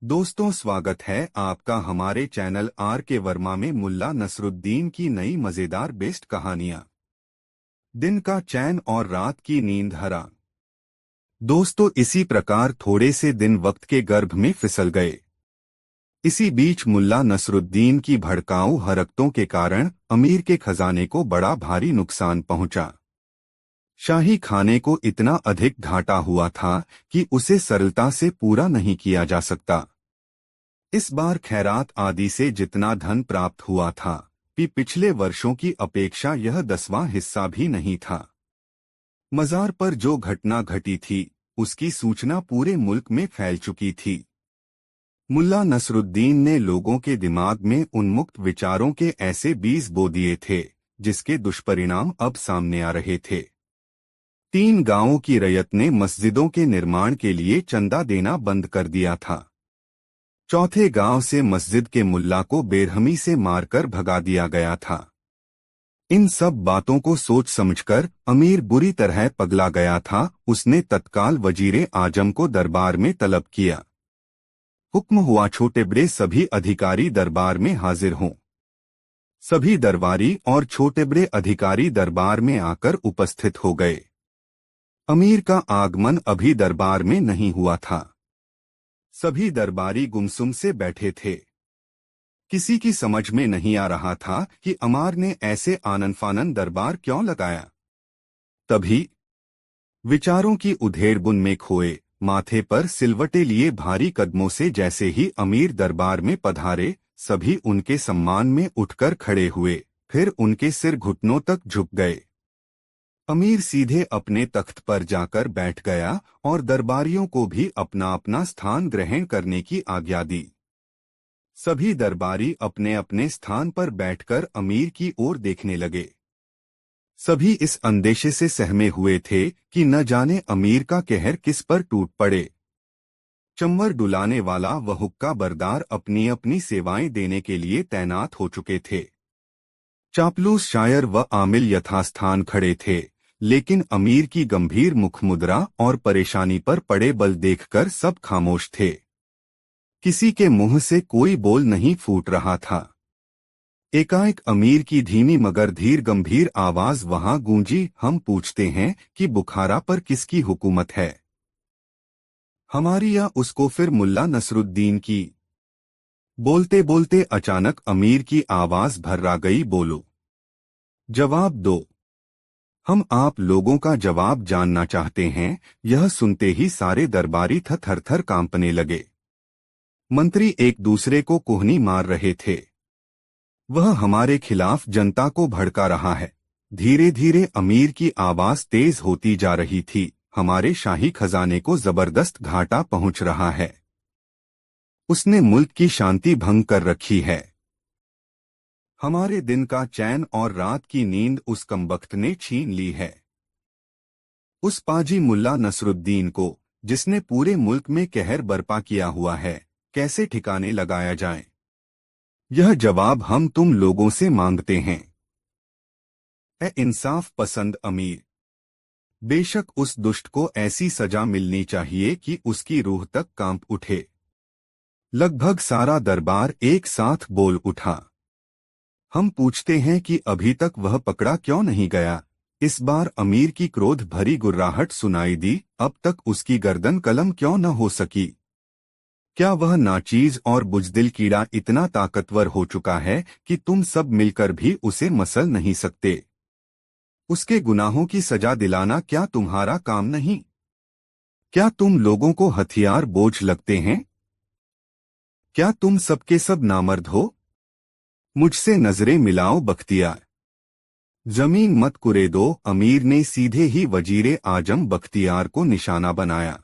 दोस्तों, स्वागत है आपका हमारे चैनल आर के वर्मा में मुल्ला नसरुद्दीन की नई मजेदार बेस्ट कहानियां। दिन का चैन और रात की नींद हराम। दोस्तों, इसी प्रकार थोड़े से दिन वक्त के गर्भ में फिसल गए। इसी बीच मुल्ला नसरुद्दीन की भड़काऊ हरकतों के कारण अमीर के खजाने को बड़ा भारी नुकसान पहुंचा। शाही खाने को इतना अधिक घाटा हुआ था कि उसे सरलता से पूरा नहीं किया जा सकता। इस बार खैरात आदि से जितना धन प्राप्त हुआ था, पिछले वर्षों की अपेक्षा यह 10वां हिस्सा भी नहीं था। मजार पर जो घटना घटी थी, उसकी सूचना पूरे मुल्क में फैल चुकी थी। मुल्ला नसरुद्दीन ने लोगों के दिमाग में उन्मुक्त विचारों के ऐसे बीज बो दिए थे, जिसके दुष्परिणाम अब सामने आ रहे थे। 3 गांवों की रयत ने मस्जिदों के निर्माण के लिए चंदा देना बंद कर दिया था। चौथे गांव से मस्जिद के मुल्ला को बेरहमी से मारकर भगा दिया गया था। इन सब बातों को सोच समझकर अमीर बुरी तरह पगला गया था। उसने तत्काल वजीरे आजम को दरबार में तलब किया। हुक्म हुआ, छोटे बड़े सभी अधिकारी दरबार में हाजिर हों। सभी दरबारी और छोटे बड़े अधिकारी दरबार में आकर उपस्थित हो गए। अमीर का आगमन अभी दरबार में नहीं हुआ था। सभी दरबारी गुमसुम से बैठे थे। किसी की समझ में नहीं आ रहा था कि अमार ने ऐसे आनन फानन दरबार क्यों लगाया। तभी विचारों की उधेड़बुन में खोए, माथे पर सिलवटे लिए भारी कदमों से जैसे ही अमीर दरबार में पधारे, सभी उनके सम्मान में उठकर खड़े हुए, फिर उनके सिर घुटनों तक झुक गए। अमीर सीधे अपने तख्त पर जाकर बैठ गया और दरबारियों को भी अपना अपना स्थान ग्रहण करने की आज्ञा दी। सभी दरबारी अपने अपने स्थान पर बैठकर अमीर की ओर देखने लगे। सभी इस अंदेशे से सहमे हुए थे कि न जाने अमीर का कहर किस पर टूट पड़े। चंवर डुलाने वाला व हुक्का बरदार अपनी अपनी सेवाएं देने के लिए तैनात हो चुके थे। चापलूस शायर व आमिल यथास्थान खड़े थे, लेकिन अमीर की गंभीर मुखमुद्रा और परेशानी पर पड़े बल देखकर सब खामोश थे। किसी के मुंह से कोई बोल नहीं फूट रहा था। एकाएक अमीर की धीमी मगर धीर गंभीर आवाज वहां गूंजी, हम पूछते हैं कि बुखारा पर किसकी हुकूमत है, हमारी या उसको? फिर मुल्ला नसरुद्दीन की। बोलते बोलते अचानक अमीर की आवाज भर्रा गई, बोलो, जवाब दो। हम आप लोगों का जवाब जानना चाहते हैं। यह सुनते ही सारे दरबारी थर-थर कांपने लगे। मंत्री एक दूसरे को कोहनी मार रहे थे। वह हमारे खिलाफ जनता को भड़का रहा है। धीरे धीरे अमीर की आवाज तेज होती जा रही थी, हमारे शाही खजाने को जबरदस्त घाटा पहुंच रहा है। उसने मुल्क की शांति भंग कर रखी है। हमारे दिन का चैन और रात की नींद उस कमबख्त ने छीन ली है। उस पाजी मुल्ला नसरुद्दीन को, जिसने पूरे मुल्क में कहर बर्पा किया हुआ है, कैसे ठिकाने लगाया जाए? यह जवाब हम तुम लोगों से मांगते हैं। ए इंसाफ पसंद अमीर, बेशक उस दुष्ट को ऐसी सजा मिलनी चाहिए कि उसकी रूह तक कांप उठे। लगभग सारा दरबार एक साथ बोल उठा। हम पूछते हैं कि अभी तक वह पकड़ा क्यों नहीं गया? इस बार अमीर की क्रोध भरी गुर्राहट सुनाई दी, अब तक उसकी गर्दन कलम क्यों न हो सकी? क्या वह नाचीज और बुजदिल कीड़ा इतना ताकतवर हो चुका है कि तुम सब मिलकर भी उसे मसल नहीं सकते? उसके गुनाहों की सजा दिलाना क्या तुम्हारा काम नहीं? क्या तुम लोगों को हथियार बोझ लगते हैं? क्या तुम सबके सब नामर्द हो? मुझसे नजरें मिलाओ बख्तियार। जमीन मत कुरेदो। अमीर ने सीधे ही वजीरे आजम बख्तियार को निशाना बनाया।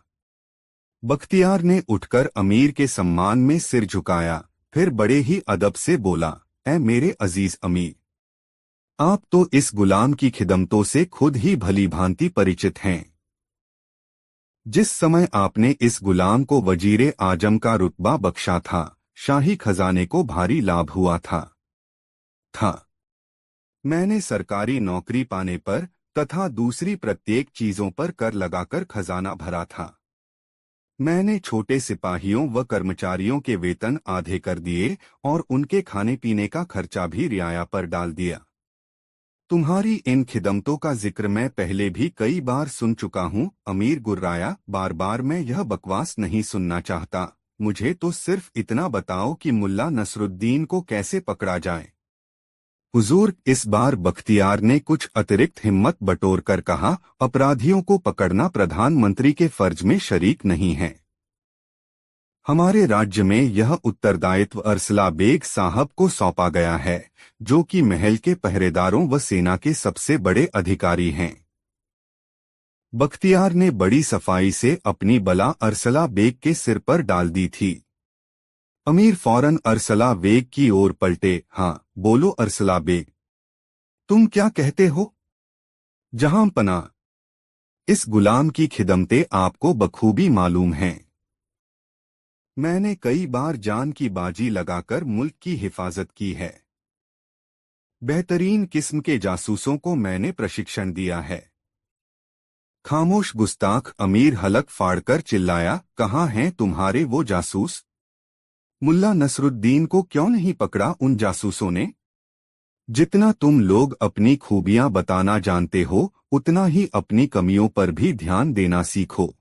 बख्तियार ने उठकर अमीर के सम्मान में सिर झुकाया, फिर बड़े ही अदब से बोला, ऐ मेरे अजीज अमीर, आप तो इस गुलाम की खिदमतों से खुद ही भली भांति परिचित हैं। जिस समय आपने इस गुलाम को वजीरे आजम का रुतबा बख्शा था, शाही खजाने को भारी लाभ हुआ था। मैंने सरकारी नौकरी पाने पर तथा दूसरी प्रत्येक चीजों पर कर लगाकर खजाना भरा था। मैंने छोटे सिपाहियों व कर्मचारियों के वेतन आधे कर दिए और उनके खाने पीने का खर्चा भी रियाया पर डाल दिया। तुम्हारी इन खिदमतों का जिक्र मैं पहले भी कई बार सुन चुका हूँ। अमीर गुर्राया, बार बार मैं यह बकवास नहीं सुनना चाहता। मुझे तो सिर्फ इतना बताओ कि मुल्ला नसरुद्दीन को कैसे पकड़ा जाए। हुजूर, इस बार बख्तियार ने कुछ अतिरिक्त हिम्मत बटोर कर कहा, अपराधियों को पकड़ना प्रधानमंत्री के फर्ज में शरीक नहीं है। हमारे राज्य में यह उत्तरदायित्व अरसला बेग साहब को सौंपा गया है, जो कि महल के पहरेदारों व सेना के सबसे बड़े अधिकारी हैं। बख्तियार ने बड़ी सफाई से अपनी बला अरसला बेग के सिर पर डाल दी थी। अमीर फौरन अरसला बेग की ओर पलटे। हाँ, बोलो अरसला बेग, तुम क्या कहते हो? जहां पना, इस गुलाम की खिदमतें आपको बखूबी मालूम हैं। मैंने कई बार जान की बाजी लगाकर मुल्क की हिफाजत की है। बेहतरीन किस्म के जासूसों को मैंने प्रशिक्षण दिया है। खामोश गुस्ताख, अमीर हलक फाड़कर चिल्लाया, कहाँ हैं तुम्हारे वो जासूस? मुल्ला नसरुद्दीन को क्यों नहीं पकड़ा उन जासूसों ने? जितना तुम लोग अपनी खूबियां बताना जानते हो, उतना ही अपनी कमियों पर भी ध्यान देना सीखो।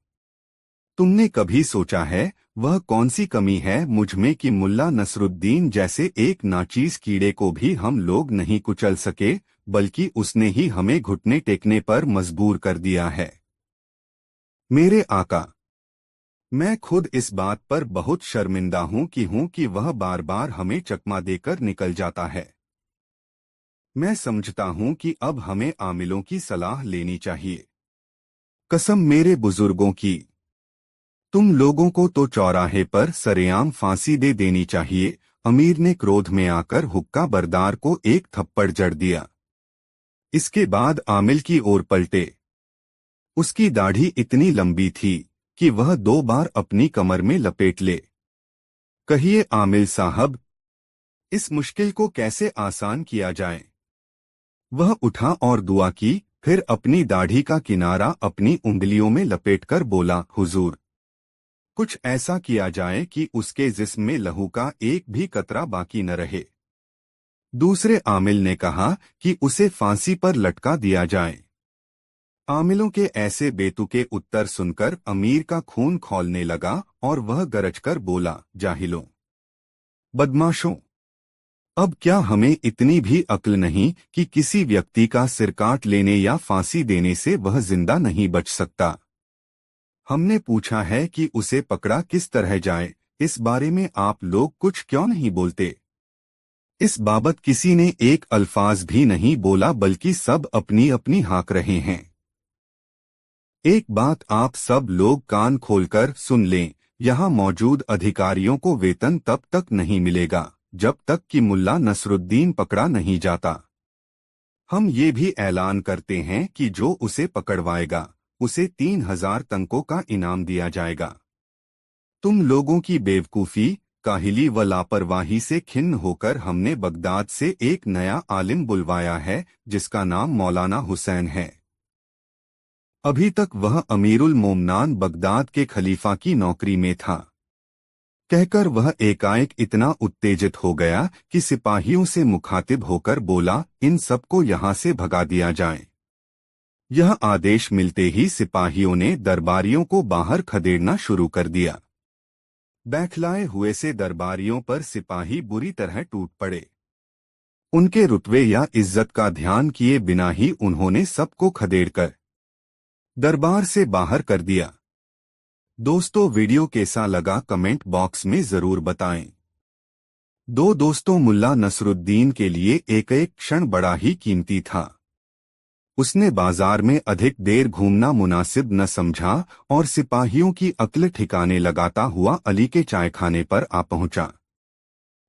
तुमने कभी सोचा है वह कौन सी कमी है मुझ में कि मुल्ला नसरुद्दीन जैसे एक नाचीज कीड़े को भी हम लोग नहीं कुचल सके, बल्कि उसने ही हमें घुटने टेकने पर मजबूर कर दिया है। मेरे आका, मैं खुद इस बात पर बहुत शर्मिंदा हूं कि वह बार बार हमें चकमा देकर निकल जाता है। मैं समझता हूं कि अब हमें आमिलों की सलाह लेनी चाहिए। कसम मेरे बुजुर्गों की, तुम लोगों को तो चौराहे पर सरेआम फांसी दे देनी चाहिए। अमीर ने क्रोध में आकर हुक्का बरदार को एक थप्पड़ जड़ दिया। इसके बाद आमिल की ओर पलटे। उसकी दाढ़ी इतनी लंबी थी कि वह 2 बार अपनी कमर में लपेट ले। कहिए आमिल साहब, इस मुश्किल को कैसे आसान किया जाए? वह उठा और दुआ की, फिर अपनी दाढ़ी का किनारा अपनी उंगलियों में लपेटकर बोला, हुजूर, कुछ ऐसा किया जाए कि उसके जिस्म में लहू का एक भी कतरा बाकी न रहे। दूसरे आमिल ने कहा कि उसे फांसी पर लटका दिया जाए। आमिलों के ऐसे बेतुके उत्तर सुनकर अमीर का खून खौलने लगा और वह गरजकर बोला, जाहिलों, बदमाशों, अब क्या हमें इतनी भी अक्ल नहीं कि किसी व्यक्ति का सिर काट लेने या फांसी देने से वह जिंदा नहीं बच सकता? हमने पूछा है कि उसे पकड़ा किस तरह जाए, इस बारे में आप लोग कुछ क्यों नहीं बोलते? इस बाबत किसी ने एक अल्फाज भी नहीं बोला, बल्कि सब अपनी अपनी हाँक रहे हैं। एक बात आप सब लोग कान खोलकर सुन लें, यहाँ मौजूद अधिकारियों को वेतन तब तक नहीं मिलेगा जब तक कि मुल्ला नसरुद्दीन पकड़ा नहीं जाता। हम ये भी ऐलान करते हैं कि जो उसे पकड़वाएगा उसे 3000 तंकों का इनाम दिया जाएगा। तुम लोगों की बेवकूफ़ी, काहिली व लापरवाही से खिन्न होकर हमने बगदाद से एक नया आलिम बुलवाया है, जिसका नाम मौलाना हुसैन है। अभी तक वह अमीरुल मोमनान बगदाद के खलीफा की नौकरी में था। कहकर वह एकाएक इतना उत्तेजित हो गया कि सिपाहियों से मुखातिब होकर बोला, इन सबको यहाँ से भगा दिया जाए। यह आदेश मिलते ही सिपाहियों ने दरबारियों को बाहर खदेड़ना शुरू कर दिया। बौखलाए हुए से दरबारियों पर सिपाही बुरी तरह टूट पड़े। उनके रुतबे या इज्जत का ध्यान किए बिना ही उन्होंने सबको खदेड़कर दरबार से बाहर कर दिया। दोस्तों, वीडियो कैसा लगा कमेंट बॉक्स में जरूर बताएं। दोस्तों, मुल्ला नसरुद्दीन के लिए एक एक क्षण बड़ा ही कीमती था। उसने बाजार में अधिक देर घूमना मुनासिब न समझा और सिपाहियों की अक्ल ठिकाने लगाता हुआ अली के चायखाने पर आ पहुंचा।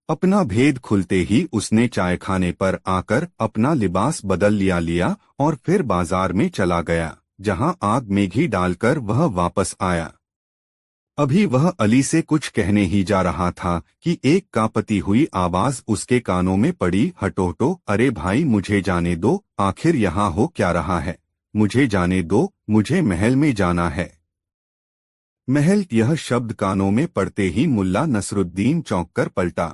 अपना भेद खुलते ही उसने चायखाने पर आकर अपना लिबास बदल लिया और फिर बाजार में चला गया, जहां आग में घी डालकर वह वापस आया। अभी वह अली से कुछ कहने ही जा रहा था कि एक कांपती हुई आवाज उसके कानों में पड़ी, हटो, अरे भाई मुझे जाने दो, आखिर यहाँ हो क्या रहा है? मुझे जाने दो, मुझे महल में जाना है। महल, यह शब्द कानों में पड़ते ही मुल्ला नसरुद्दीन चौंककर पलटा।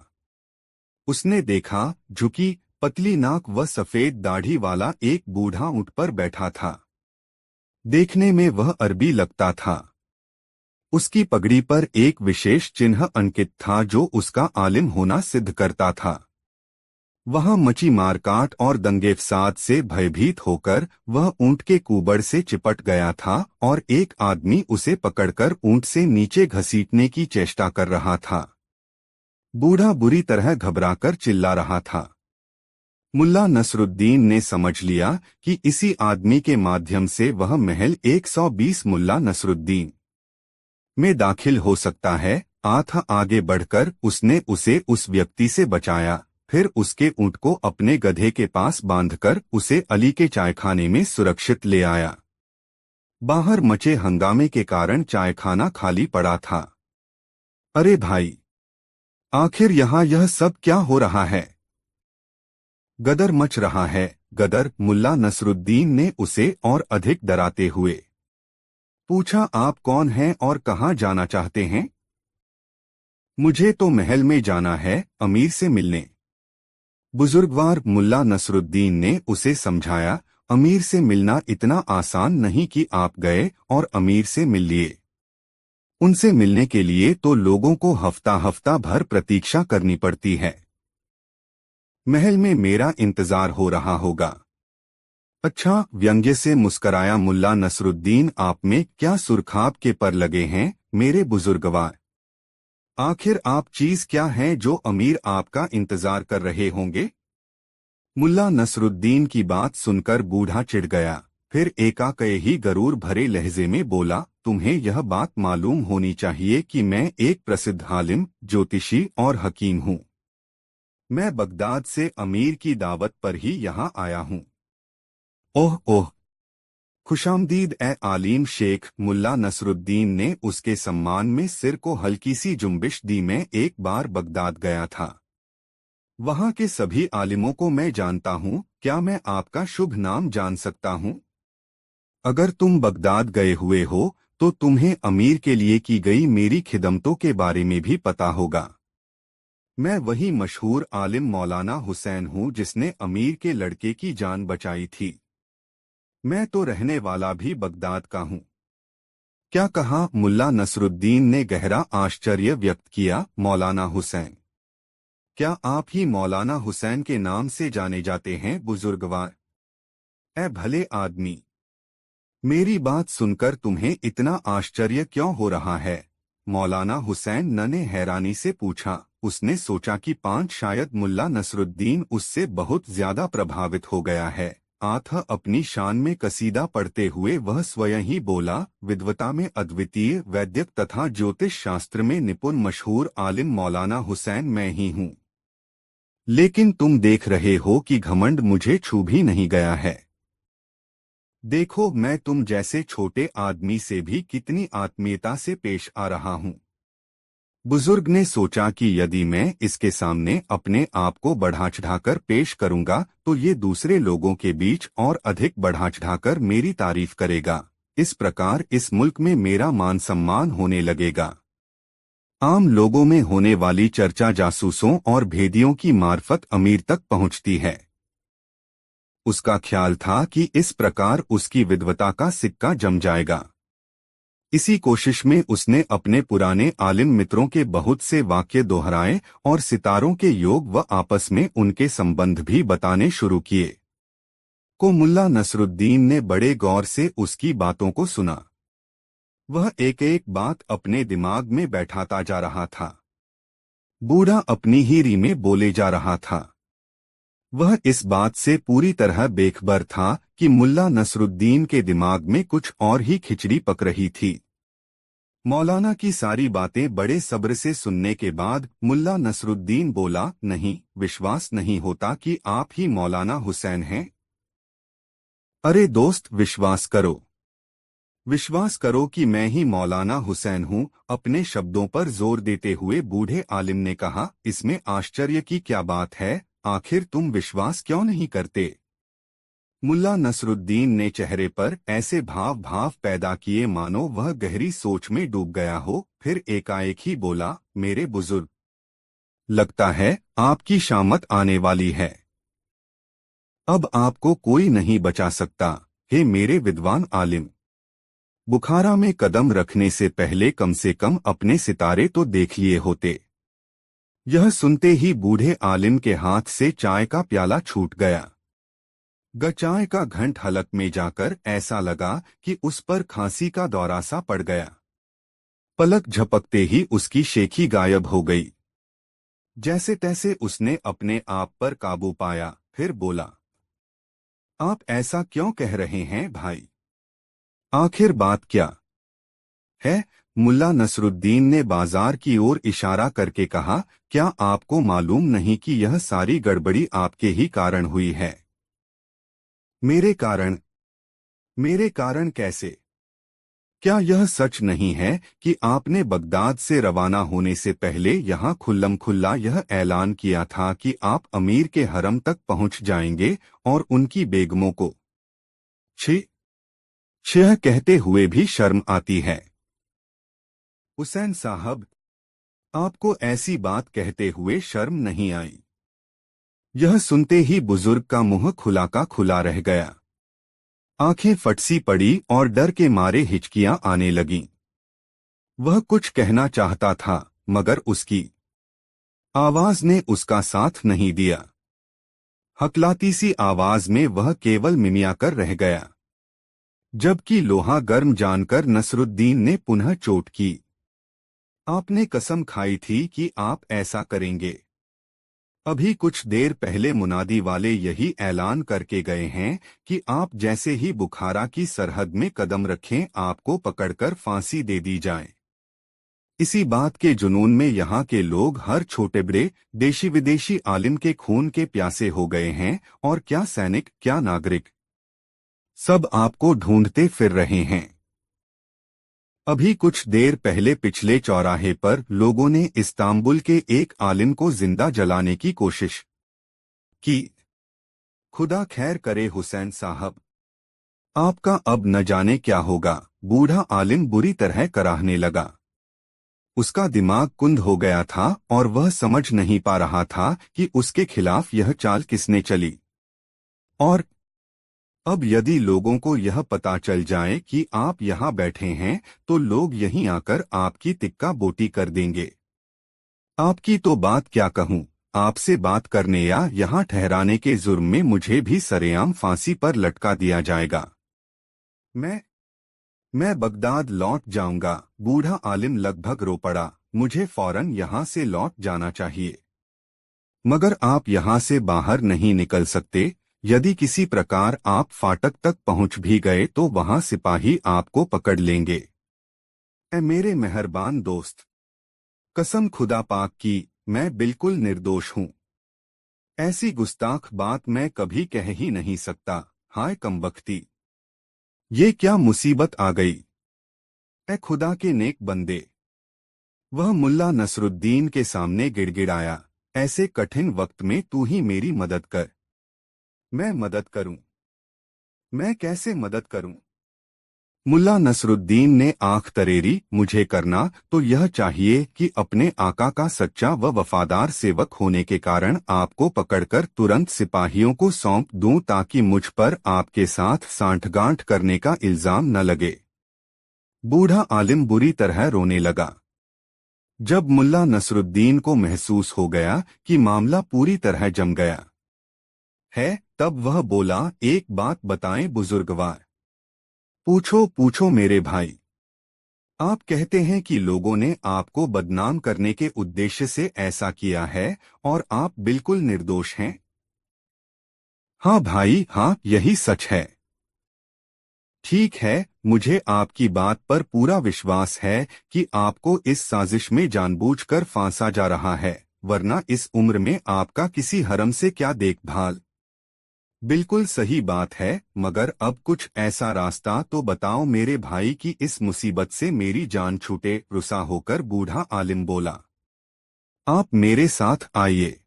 उसने देखा, झुकी पतली नाक व सफेद दाढ़ी वाला एक बूढ़ा ऊंट पर बैठा था। देखने में वह अरबी लगता था। उसकी पगड़ी पर एक विशेष चिन्ह अंकित था जो उसका आलिम होना सिद्ध करता था। वहां मची मारकाट और दंगे फसाद से भयभीत होकर वह ऊंट के कुबड़ से चिपट गया था और एक आदमी उसे पकड़कर ऊंट से नीचे घसीटने की चेष्टा कर रहा था। बूढ़ा बुरी तरह घबराकर चिल्ला रहा था। मुल्ला नसरुद्दीन ने समझ लिया कि इसी आदमी के माध्यम से वह महल 120 मुल्ला नसरुद्दीन में दाखिल हो सकता है। आगे बढ़कर उसने उसे उस व्यक्ति से बचाया, फिर उसके ऊंट को अपने गधे के पास बांधकर उसे अली के चायखाने में सुरक्षित ले आया। बाहर मचे हंगामे के कारण चायखाना खाली पड़ा था। अरे भाई, आखिर यहाँ यह सब क्या हो रहा है? गदर मच रहा है। गदर, मुल्ला नसरुद्दीन ने उसे और अधिक डराते हुए पूछा। आप कौन हैं और कहाँ जाना चाहते हैं? मुझे तो महल में जाना है, अमीर से मिलने। बुजुर्गवार मुल्ला नसरुद्दीन ने उसे समझाया। अमीर से मिलना इतना आसान नहीं कि आप गए और अमीर से मिल लिए। उनसे मिलने के लिए तो लोगों को हफ्ता हफ्ता भर प्रतीक्षा करनी पड़ती है। महल में मेरा इंतजार हो रहा होगा। अच्छा, व्यंग्य से मुस्कराया मुल्ला नसरुद्दीन। आप में क्या सुरखाब के पर लगे हैं मेरे बुजुर्गवार? आखिर आप चीज क्या हैं जो अमीर आपका इंतजार कर रहे होंगे? मुल्ला नसरुद्दीन की बात सुनकर बूढ़ा चिढ़ गया। फिर एकाएक गरूर भरे लहजे में बोला, तुम्हें यह बात मालूम होनी चाहिए कि मैं एक प्रसिद्ध आलिम, ज्योतिषी और हकीम हूँ। मैं बगदाद से अमीर की दावत पर ही यहाँ आया हूँ। ओह ओह, खुशामदीद ए आलिम शेख। मुल्ला नसरुद्दीन ने उसके सम्मान में सिर को हल्की सी जुम्बिश दी। मैं एक बार बगदाद गया था। वहाँ के सभी आलिमों को मैं जानता हूँ। क्या मैं आपका शुभ नाम जान सकता हूँ? अगर तुम बगदाद गए हुए हो तो तुम्हें अमीर के लिए की गई मेरी खिदमतों के बारे में भी पता होगा। मैं वही मशहूर आलिम मौलाना हुसैन हूँ जिसने अमीर के लड़के की जान बचाई थी। मैं तो रहने वाला भी बगदाद का हूँ। क्या कहा? मुल्ला नसरुद्दीन ने गहरा आश्चर्य व्यक्त किया। मौलाना हुसैन? क्या आप ही मौलाना हुसैन के नाम से जाने जाते हैं बुजुर्गवार? ए भले आदमी, मेरी बात सुनकर तुम्हें इतना आश्चर्य क्यों हो रहा है? मौलाना हुसैन ने हैरानी से पूछा। उसने सोचा कि शायद मुल्ला नसरुद्दीन उससे बहुत ज्यादा प्रभावित हो गया है। अपनी शान में कसीदा पढ़ते हुए वह स्वयं ही बोला, विद्वता में अद्वितीय, वैद्यक तथा ज्योतिष शास्त्र में निपुण मशहूर आलिम मौलाना हुसैन मैं ही हूँ। लेकिन तुम देख रहे हो कि घमंड मुझे छू भी नहीं गया है। देखो, मैं तुम जैसे छोटे आदमी से भी कितनी आत्मीयता से पेश आ रहा हूँ। बुजुर्ग ने सोचा कि यदि मैं इसके सामने अपने आप को बढ़ा चढ़ाकर पेश करूंगा तो ये दूसरे लोगों के बीच और अधिक बढ़ा चढ़ाकर मेरी तारीफ करेगा। इस प्रकार इस मुल्क में मेरा मान सम्मान होने लगेगा। आम लोगों में होने वाली चर्चा जासूसों और भेदियों की मार्फत अमीर तक पहुंचती है। उसका ख्याल था कि इस प्रकार उसकी विद्वता का सिक्का जम जाएगा। इसी कोशिश में उसने अपने पुराने आलिम मित्रों के बहुत से वाक्य दोहराए और सितारों के योग व आपस में उनके संबंध भी बताने शुरू किए। मुल्ला नसरुद्दीन ने बड़े गौर से उसकी बातों को सुना। वह एक एक बात अपने दिमाग में बैठाता जा रहा था। बूढ़ा अपनी ही री में बोले जा रहा था। वह इस बात से पूरी तरह बेखबर था कि मुल्ला नसरुद्दीन के दिमाग में कुछ और ही खिचड़ी पक रही थी। मौलाना की सारी बातें बड़े सब्र से सुनने के बाद मुल्ला नसरुद्दीन बोला, नहीं, विश्वास नहीं होता कि आप ही मौलाना हुसैन हैं। अरे दोस्त, विश्वास करो। विश्वास करो कि मैं ही मौलाना हुसैन हूँ। अपने शब्दों पर जोर देते हुए बूढ़े आलिम ने कहा, इसमें आश्चर्य की क्या बात है? आखिर तुम विश्वास क्यों नहीं करते? मुल्ला नसरुद्दीन ने चेहरे पर ऐसे भाव भाव पैदा किए मानो वह गहरी सोच में डूब गया हो, फिर एकाएक ही बोला, मेरे बुजुर्ग, लगता है आपकी शामत आने वाली है। अब आपको कोई नहीं बचा सकता। हे मेरे विद्वान आलिम, बुखारा में कदम रखने से पहले कम से कम अपने सितारे तो देख लिए होते। यह सुनते ही बूढ़े आलिम के हाथ से चाय का प्याला छूट गया। चाय का घंट हलक में जाकर ऐसा लगा कि उस पर खांसी का दौरा सा पड़ गया। पलक झपकते ही उसकी शेखी गायब हो गई। जैसे तैसे उसने अपने आप पर काबू पाया, फिर बोला, आप ऐसा क्यों कह रहे हैं भाई? आखिर बात क्या है? मुल्ला नसरुद्दीन ने बाजार की ओर इशारा करके कहा, क्या आपको मालूम नहीं कि यह सारी गड़बड़ी आपके ही कारण हुई है? मेरे कारण? मेरे कारण कैसे? क्या यह सच नहीं है कि आपने बगदाद से रवाना होने से पहले यहाँ खुल्लम खुल्ला यह ऐलान किया था कि आप अमीर के हरम तक पहुँच जाएंगे और उनकी बेगमों को छी छह कहते हुए भी शर्म आती है? हुसैन साहब, आपको ऐसी बात कहते हुए शर्म नहीं आई? यह सुनते ही बुजुर्ग का मुंह खुला का खुला रह गया। आंखें फटसी पड़ी और डर के मारे हिचकियां आने लगीं। वह कुछ कहना चाहता था, मगर उसकी आवाज ने उसका साथ नहीं दिया। हकलाती सी आवाज में वह केवल मिमियाकर रह गया। जबकि लोहा गर्म जानकर नसरुद्दीन ने पुनः चोट की। आपने कसम खाई थी कि आप ऐसा करेंगे। अभी कुछ देर पहले मुनादी वाले यही ऐलान करके गए हैं कि आप जैसे ही बुखारा की सरहद में कदम रखें आपको पकड़कर फांसी दे दी जाए। इसी बात के जुनून में यहाँ के लोग हर छोटे बड़े देशी विदेशी आलिम के खून के प्यासे हो गए हैं, और क्या सैनिक क्या नागरिक, सब आपको ढूंढते फिर रहे हैं। अभी कुछ देर पहले पिछले चौराहे पर लोगों ने इस्तांबुल के एक आलिम को जिंदा जलाने की कोशिश की। खुदा खैर करे हुसैन साहब, आपका अब न जाने क्या होगा। बूढ़ा आलिम बुरी तरह कराहने लगा। उसका दिमाग कुंद हो गया था और वह समझ नहीं पा रहा था कि उसके खिलाफ यह चाल किसने चली। और अब यदि लोगों को यह पता चल जाए कि आप यहाँ बैठे हैं तो लोग यहीं आकर आपकी तिक्का बोटी कर देंगे। आपकी तो बात क्या कहूँ, आपसे बात करने या यहाँ ठहराने के जुर्म में मुझे भी सरेआम फांसी पर लटका दिया जाएगा। मैं बगदाद लौट जाऊंगा। बूढ़ा आलिम लगभग रो पड़ा। मुझे फौरन यहाँ से लौट जाना चाहिए, मगर आप यहाँ से बाहर नहीं निकल सकते। यदि किसी प्रकार आप फाटक तक पहुँच भी गए तो वहाँ सिपाही आपको पकड़ लेंगे। ऐ मेरे मेहरबान दोस्त, कसम खुदा पाक की, मैं बिल्कुल निर्दोष हूँ। ऐसी गुस्ताख बात मैं कभी कह ही नहीं सकता। हाय कमबख्ती, ये क्या मुसीबत आ गई। ऐ खुदा के नेक बंदे, वह मुल्ला नसरुद्दीन के सामने गिड़गिड़ाया, ऐसे कठिन वक्त में तू ही मेरी मदद कर। मैं मदद करूं? मैं कैसे मदद करूं? मुल्ला नसरुद्दीन ने आंख तरेरी, मुझे करना तो यह चाहिए कि अपने आका का सच्चा व वफादार सेवक होने के कारण आपको पकड़कर तुरंत सिपाहियों को सौंप दूं ताकि मुझ पर आपके साथ सांठगांठ करने का इल्जाम न लगे। बूढ़ा आलिम बुरी तरह रोने लगा। जब मुल्ला नसरुद्दीन को महसूस हो गया कि मामला पूरी तरह जम गया है, तब वह बोला, एक बात बताएं बुजुर्गवार। पूछो पूछो मेरे भाई। आप कहते हैं कि लोगों ने आपको बदनाम करने के उद्देश्य से ऐसा किया है और आप बिल्कुल निर्दोष हैं। हाँ भाई हाँ, यही सच है। ठीक है, मुझे आपकी बात पर पूरा विश्वास है कि आपको इस साजिश में जानबूझकर फांसा जा रहा है, वरना इस उम्र में आपका किसी हरम से क्या देखभाल। बिल्कुल सही बात है, मगर अब कुछ ऐसा रास्ता तो बताओ मेरे भाई की इस मुसीबत से मेरी जान छूटे। रुसा होकर बूढ़ा आलिम बोला, आप मेरे साथ आइए।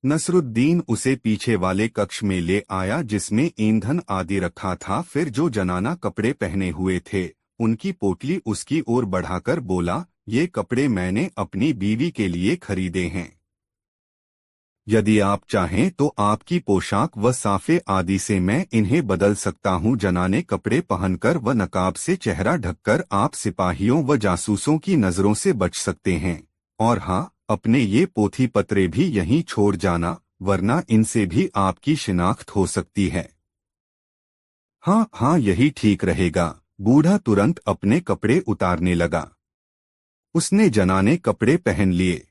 नसरुद्दीन उसे पीछे वाले कक्ष में ले आया जिसमें ईंधन आदि रखा था। फिर जो जनाना कपड़े पहने हुए थे उनकी पोटली उसकी ओर बढ़ाकर बोला, ये कपड़े मैंने अपनी बीवी के लिए खरीदे हैं। यदि आप चाहें तो आपकी पोशाक व साफे आदि से मैं इन्हें बदल सकता हूं। जनाने कपड़े पहनकर व नकाब से चेहरा ढककर आप सिपाहियों व जासूसों की नजरों से बच सकते हैं। और हाँ, अपने ये पोथी पत्रे भी यहीं छोड़ जाना, वरना इनसे भी आपकी शिनाख्त हो सकती है। हाँ हाँ, यही ठीक रहेगा। बूढ़ा तुरंत अपने कपड़े उतारने लगा। उसने जनाने कपड़े पहन लिए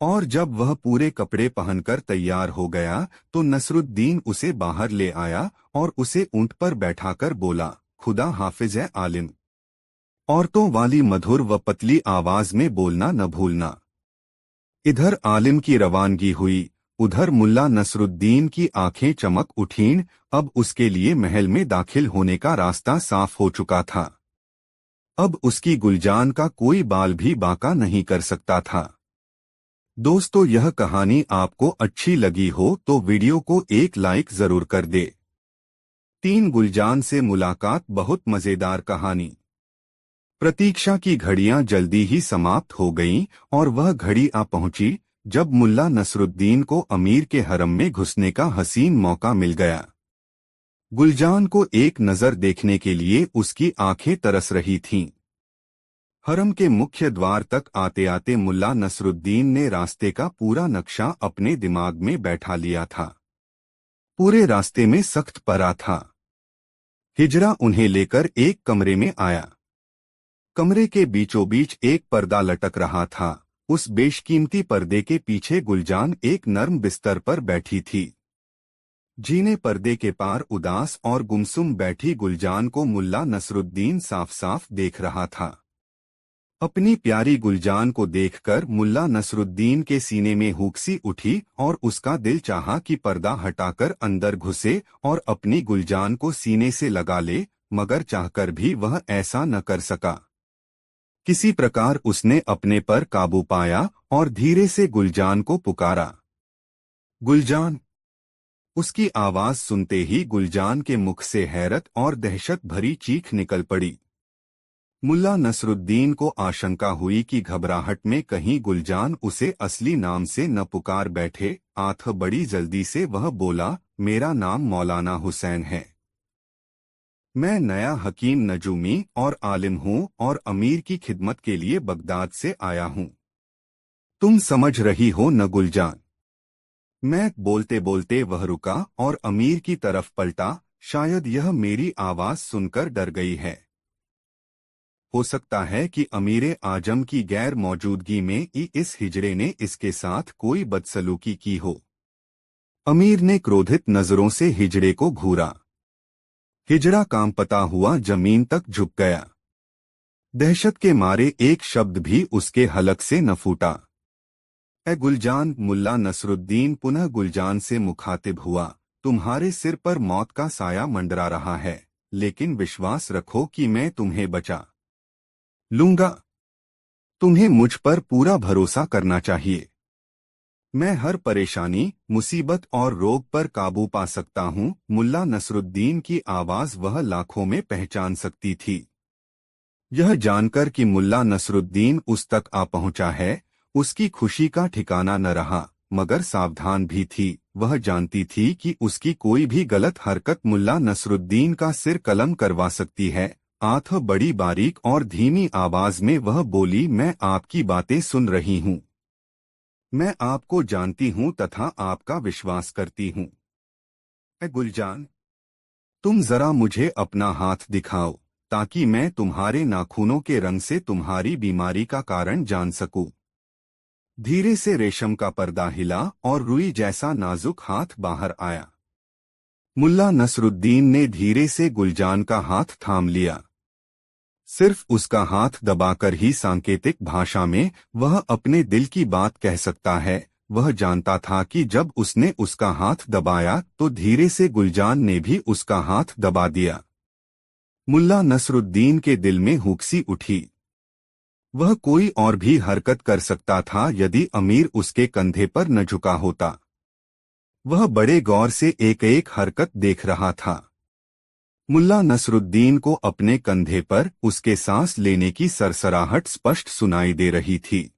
और जब वह पूरे कपड़े पहनकर तैयार हो गया तो नसरुद्दीन उसे बाहर ले आया और उसे ऊंट पर बैठाकर बोला, खुदा हाफिज है आलिम। औरतों वाली मधुर व पतली आवाज में बोलना न भूलना। इधर आलिम की रवानगी हुई, उधर मुल्ला नसरुद्दीन की आंखें चमक उठीं। अब उसके लिए महल में दाखिल होने का रास्ता साफ हो चुका था। अब उसकी गुलजान का कोई बाल भी बांका नहीं कर सकता था। दोस्तों, यह कहानी आपको अच्छी लगी हो तो वीडियो को एक लाइक जरूर कर दे। 3 गुलजान से मुलाकात बहुत मजेदार कहानी। प्रतीक्षा की घड़ियां जल्दी ही समाप्त हो गईं और वह घड़ी आ पहुंची जब मुल्ला नसरुद्दीन को अमीर के हरम में घुसने का हसीन मौका मिल गया। गुलजान को एक नजर देखने के लिए उसकी आंखें तरस रही थीं। हरम के मुख्य द्वार तक आते आते मुल्ला नसरुद्दीन ने रास्ते का पूरा नक्शा अपने दिमाग में बैठा लिया था। पूरे रास्ते में सख्त पहरा था। हिजरा उन्हें लेकर एक कमरे में आया। कमरे के बीचों बीच एक पर्दा लटक रहा था। उस बेशकीमती पर्दे के पीछे गुलजान एक नर्म बिस्तर पर बैठी थी। जीने पर्दे के पार उदास और गुमसुम बैठी गुलजान को मुल्ला नसरुद्दीन साफ साफ देख रहा था। अपनी प्यारी गुलजान को देखकर मुल्ला नसरुद्दीन के सीने में हुक्सी उठी और उसका दिल चाहा कि पर्दा हटाकर अंदर घुसे और अपनी गुलजान को सीने से लगा ले, मगर चाहकर भी वह ऐसा न कर सका। किसी प्रकार उसने अपने पर काबू पाया और धीरे से गुलजान को पुकारा, गुलजान। उसकी आवाज सुनते ही गुलजान के मुख से हैरत और दहशत भरी चीख निकल पड़ी। मुल्ला नसरुद्दीन को आशंका हुई कि घबराहट में कहीं गुलजान उसे असली नाम से न पुकार बैठे। आठ बड़ी जल्दी से वह बोला, मेरा नाम मौलाना हुसैन है। मैं नया हकीम नजूमी और आलिम हूँ और अमीर की खिदमत के लिए बगदाद से आया हूँ। तुम समझ रही हो न गुलजान? मैं बोलते बोलते वह रुका और अमीर की तरफ पलटा। शायद यह मेरी आवाज सुनकर डर गई है। हो सकता है कि अमीर आजम की गैर मौजूदगी में इस हिजड़े ने इसके साथ कोई बदसलूकी की हो। अमीर ने क्रोधित नजरों से हिजड़े को घूरा। हिजड़ा कांपता हुआ जमीन तक झुक गया। दहशत के मारे एक शब्द भी उसके हलक से न फूटा। ए गुलजान। मुल्ला नसरुद्दीन पुनः गुलजान से मुखातिब हुआ, तुम्हारे सिर पर मौत का साया मंडरा रहा है, लेकिन विश्वास रखो कि मैं तुम्हें बचा लूंगा। तुम्हें मुझ पर पूरा भरोसा करना चाहिए। मैं हर परेशानी, मुसीबत और रोग पर काबू पा सकता हूँ। मुल्ला नसरुद्दीन की आवाज वह लाखों में पहचान सकती थी। यह जानकर कि मुल्ला नसरुद्दीन उस तक आ पहुंचा है, उसकी खुशी का ठिकाना न रहा, मगर सावधान भी थी। वह जानती थी कि उसकी कोई भी गलत हरकत मुल्ला नसरुद्दीन का सिर कलम करवा सकती है। आठ बड़ी बारीक और धीमी आवाज में वह बोली, मैं आपकी बातें सुन रही हूँ। मैं आपको जानती हूँ तथा आपका विश्वास करती हूँ। ए गुलजान, तुम जरा मुझे अपना हाथ दिखाओ ताकि मैं तुम्हारे नाखूनों के रंग से तुम्हारी बीमारी का कारण जान सकूं। धीरे से रेशम का पर्दा हिला और रुई जैसा नाजुक हाथ बाहर आया। मुल्ला नसरुद्दीन ने धीरे से गुलजान का हाथ थाम लिया। सिर्फ उसका हाथ दबाकर ही सांकेतिक भाषा में वह अपने दिल की बात कह सकता है। वह जानता था कि जब उसने उसका हाथ दबाया तो धीरे से गुलजान ने भी उसका हाथ दबा दिया। मुल्ला नसरुद्दीन के दिल में हुक्सी उठी। वह कोई और भी हरकत कर सकता था यदि अमीर उसके कंधे पर न झुका होता। वह बड़े गौर से एक एक हरकत देख रहा था। मुल्ला नसरुद्दीन को अपने कंधे पर उसके सांस लेने की सरसराहट स्पष्ट सुनाई दे रही थी।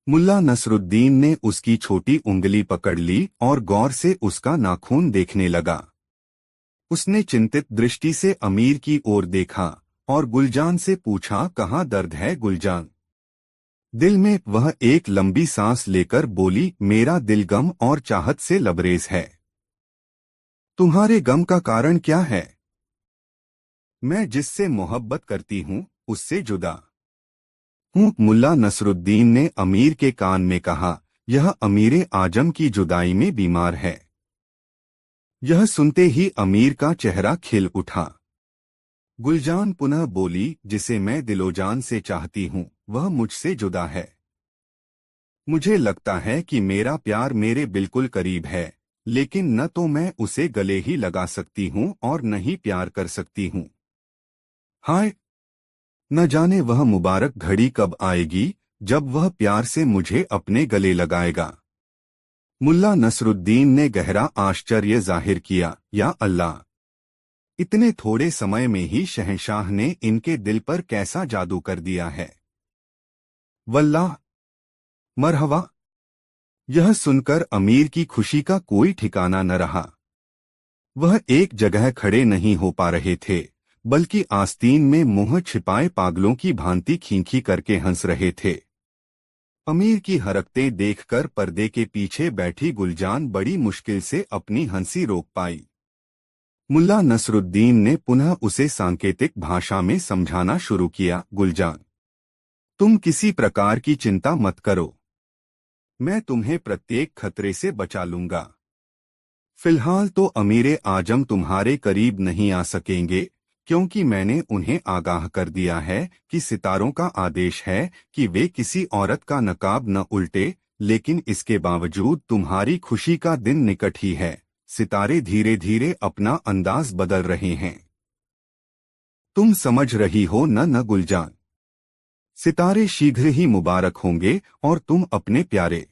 मुल्ला नसरुद्दीन ने उसकी छोटी उंगली पकड़ ली और गौर से उसका नाखून देखने लगा। उसने चिंतित दृष्टि से अमीर की ओर देखा और गुलजान से पूछा, कहाँ दर्द है गुलजान? दिल में वह एक लंबी सांस लेकर बोली, मेरा दिल गम और चाहत से लबरेज है। तुम्हारे गम का कारण क्या है? मैं जिससे मोहब्बत करती हूँ उससे जुदा हूँ। मुल्ला नसरुद्दीन ने अमीर के कान में कहा, यह अमीर आजम की जुदाई में बीमार है। यह सुनते ही अमीर का चेहरा खिल उठा। गुलजान पुनः बोली, जिसे मैं दिलोजान से चाहती हूँ वह मुझसे जुदा है। मुझे लगता है कि मेरा प्यार मेरे बिल्कुल करीब है, लेकिन न तो मैं उसे गले ही लगा सकती हूँ और न ही प्यार कर सकती हूँ। हाय, न जाने वह मुबारक घड़ी कब आएगी जब वह प्यार से मुझे अपने गले लगाएगा। मुल्ला नसरुद्दीन ने गहरा आश्चर्य जाहिर किया, या अल्लाह! इतने थोड़े समय में ही शहंशाह ने इनके दिल पर कैसा जादू कर दिया है। वल्लाह, मरहबा! यह सुनकर अमीर की खुशी का कोई ठिकाना न रहा। वह एक जगह खड़े नहीं हो पा रहे थे, बल्कि आस्तीन में मुंह छिपाए पागलों की भांति खींखी करके हंस रहे थे। अमीर की हरकतें देखकर पर्दे के पीछे बैठी गुलजान बड़ी मुश्किल से अपनी हंसी रोक पाई। मुल्ला नसरुद्दीन ने पुनः उसे सांकेतिक भाषा में समझाना शुरू किया, गुलजान, तुम किसी प्रकार की चिंता मत करो। मैं तुम्हें प्रत्येक खतरे से बचा लूंगा। फिलहाल तो अमीर आजम तुम्हारे करीब नहीं आ सकेंगे, क्योंकि मैंने उन्हें आगाह कर दिया है कि सितारों का आदेश है कि वे किसी औरत का नकाब न उल्टे। लेकिन इसके बावजूद तुम्हारी खुशी का दिन निकट ही है। सितारे धीरे धीरे अपना अंदाज बदल रहे हैं। तुम समझ रही हो न गुलजान? सितारे शीघ्र ही मुबारक होंगे और तुम अपने प्यारे,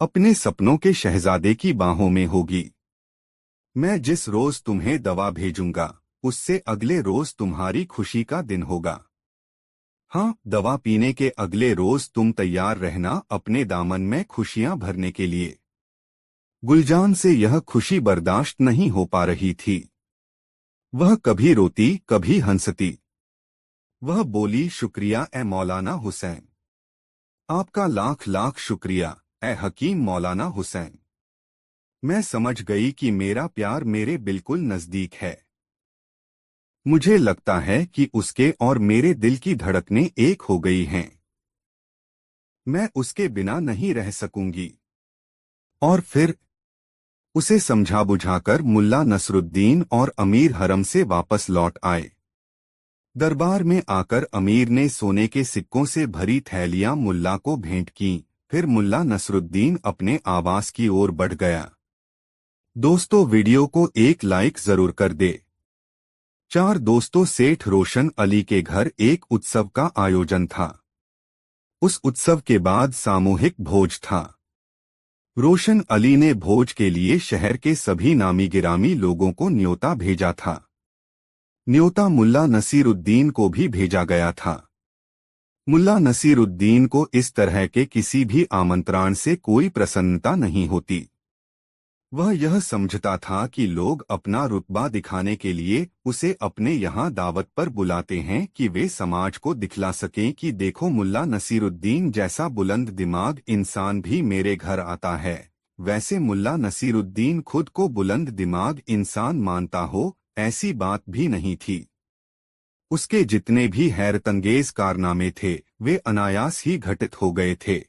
अपने सपनों के शहजादे की बाहों में होगी। मैं जिस रोज तुम्हें दवा भेजूंगा उससे अगले रोज तुम्हारी खुशी का दिन होगा। हाँ, दवा पीने के अगले रोज तुम तैयार रहना अपने दामन में खुशियां भरने के लिए। गुलजान से यह खुशी बर्दाश्त नहीं हो पा रही थी। वह कभी रोती कभी हंसती। वह बोली, शुक्रिया ए मौलाना हुसैन, आपका लाख लाख शुक्रिया ए हकीम मौलाना हुसैन। मैं समझ गई कि मेरा प्यार मेरे बिल्कुल नजदीक है। मुझे लगता है कि उसके और मेरे दिल की धड़कनें एक हो गई हैं। मैं उसके बिना नहीं रह सकूंगी। और फिर उसे समझा बुझाकर मुल्ला नसरुद्दीन और अमीर हरम से वापस लौट आए। दरबार में आकर अमीर ने सोने के सिक्कों से भरी थैलियां मुल्ला को भेंट की। फिर मुल्ला नसरुद्दीन अपने आवास की ओर बढ़ गया। दोस्तों, वीडियो को एक लाइक जरूर कर दे। 4 दोस्तों, सेठ रोशन अली के घर एक उत्सव का आयोजन था। उस उत्सव के बाद सामूहिक भोज था। रोशन अली ने भोज के लिए शहर के सभी नामी गिरामी लोगों को न्योता भेजा था। न्योता मुल्ला नसीरुद्दीन को भी भेजा गया था। मुल्ला नसीरुद्दीन को इस तरह के किसी भी आमंत्रण से कोई प्रसन्नता नहीं होती। वह यह समझता था कि लोग अपना रुतबा दिखाने के लिए उसे अपने यहाँ दावत पर बुलाते हैं कि वे समाज को दिखला सकें कि देखो, मुल्ला नसीरुद्दीन जैसा बुलंद दिमाग इंसान भी मेरे घर आता है। वैसे मुल्ला नसीरुद्दीन खुद को बुलंद दिमाग इंसान मानता हो, ऐसी बात भी नहीं थी। उसके जितने भी हैरतंगेज कारनामे थे वे अनायास ही घटित हो गए थे।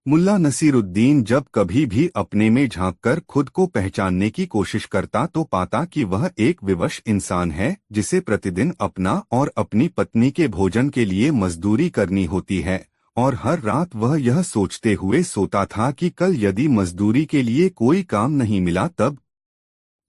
मुल्ला नसीरुद्दीन जब कभी भी अपने में झांककर खुद को पहचानने की कोशिश करता तो पाता कि वह एक विवश इंसान है जिसे प्रतिदिन अपना और अपनी पत्नी के भोजन के लिए मजदूरी करनी होती है। और हर रात वह यह सोचते हुए सोता था कि कल यदि मजदूरी के लिए कोई काम नहीं मिला तब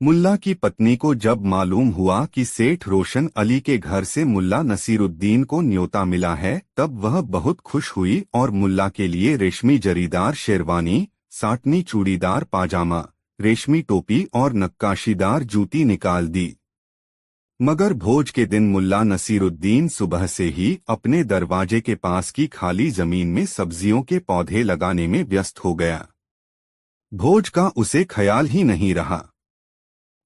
मुल्ला की पत्नी को जब मालूम हुआ कि सेठ रोशन अली के घर से मुल्ला नसीरुद्दीन को न्योता मिला है, तब वह बहुत खुश हुई और मुल्ला के लिए रेशमी जरीदार शेरवानी, साटनी चूड़ीदार पाजामा, रेशमी टोपी और नक्काशीदार जूती निकाल दी। मगर भोज के दिन मुल्ला नसीरुद्दीन सुबह से ही अपने दरवाजे के पास की खाली जमीन में सब्जियों के पौधे लगाने में व्यस्त हो गया। भोज का उसे ख्याल ही नहीं रहा।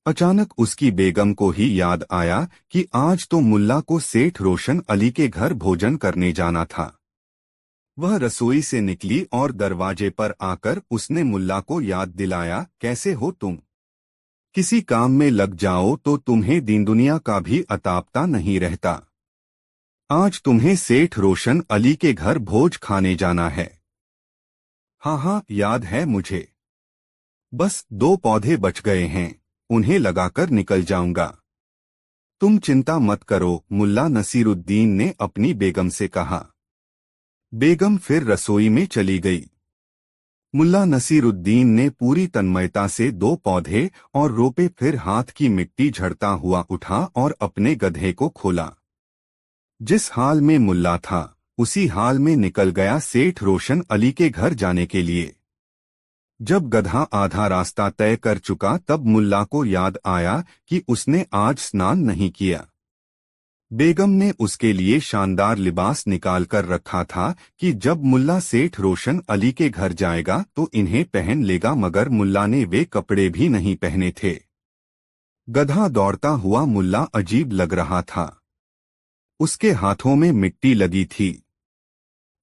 अचानक उसकी बेगम को ही याद आया कि आज तो मुल्ला को सेठ रोशन अली के घर भोजन करने जाना था। वह रसोई से निकली और दरवाजे पर आकर उसने मुल्ला को याद दिलाया, कैसे हो तुम? किसी काम में लग जाओ तो तुम्हें दीन दुनिया का भी अतापता नहीं रहता। आज तुम्हें सेठ रोशन अली के घर भोज खाने जाना है। हाँ हाँ, याद है मुझे। बस 2 पौधे बच गए हैं, उन्हें लगाकर निकल जाऊंगा। तुम चिंता मत करो, मुल्ला नसीरुद्दीन ने अपनी बेगम से कहा। बेगम फिर रसोई में चली गई। मुल्ला नसीरुद्दीन ने पूरी तन्मयता से 2 पौधे और रोपे, फिर हाथ की मिट्टी झड़ता हुआ उठा और अपने गधे को खोला। जिस हाल में मुल्ला था उसी हाल में निकल गया सेठ रोशन अली के घर जाने के लिए। जब गधा आधा रास्ता तय कर चुका तब मुल्ला को याद आया कि उसने आज स्नान नहीं किया। बेगम ने उसके लिए शानदार लिबास निकाल कर रखा था कि जब मुल्ला सेठ रोशन अली के घर जाएगा तो इन्हें पहन लेगा, मगर मुल्ला ने वे कपड़े भी नहीं पहने थे। गधा दौड़ता हुआ मुल्ला अजीब लग रहा था। उसके हाथों में मिट्टी लगी थी,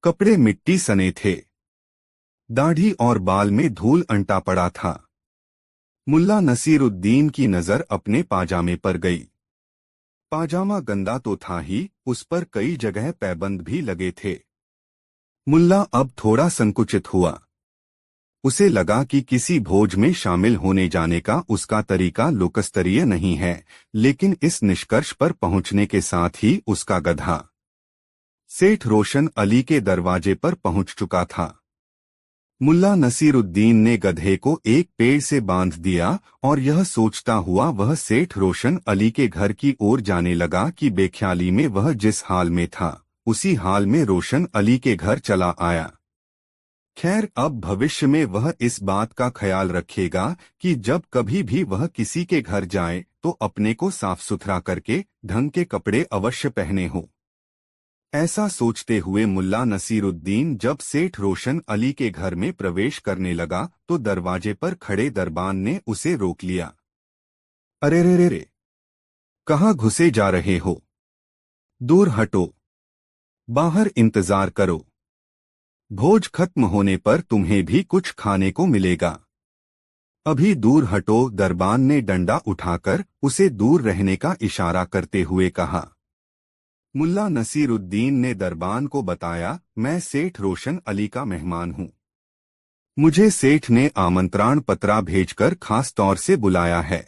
कपड़े मिट्टी सने थे, दाढ़ी और बाल में धूल अंटा पड़ा था। मुल्ला नसीरुद्दीन की नजर अपने पाजामे पर गई। पाजामा गंदा तो था ही, उस पर कई जगह पैबंद भी लगे थे। मुल्ला अब थोड़ा संकुचित हुआ। उसे लगा कि किसी भोज में शामिल होने जाने का उसका तरीका लोकस्तरीय नहीं है, लेकिन इस निष्कर्ष पर पहुंचने के साथ ही उसका गधा सेठ रोशन अली के दरवाजे पर पहुंच चुका था। मुल्ला नसीरुद्दीन ने गधे को एक पेड़ से बांध दिया और यह सोचता हुआ वह सेठ रोशन अली के घर की ओर जाने लगा कि बेख्याली में वह जिस हाल में था उसी हाल में रोशन अली के घर चला आया। खैर, अब भविष्य में वह इस बात का ख्याल रखेगा कि जब कभी भी वह किसी के घर जाए तो अपने को साफ सुथरा करके ढंग के कपड़े अवश्य पहने हों। ऐसा सोचते हुए मुल्ला नसीरुद्दीन जब सेठ रोशन अली के घर में प्रवेश करने लगा तो दरवाजे पर खड़े दरबान ने उसे रोक लिया। अरे रे रे रे, कहाँ घुसे जा रहे हो? दूर हटो, बाहर इंतजार करो। भोज खत्म होने पर तुम्हें भी कुछ खाने को मिलेगा। अभी दूर हटो, दरबान ने डंडा उठाकर उसे दूर रहने का इशारा करते हुए कहा। मुल्ला नसीरुद्दीन ने दरबान को बताया, मैं सेठ रोशन अली का मेहमान हूँ। मुझे सेठ ने आमंत्रण पत्रा भेजकर खास तौर से बुलाया है।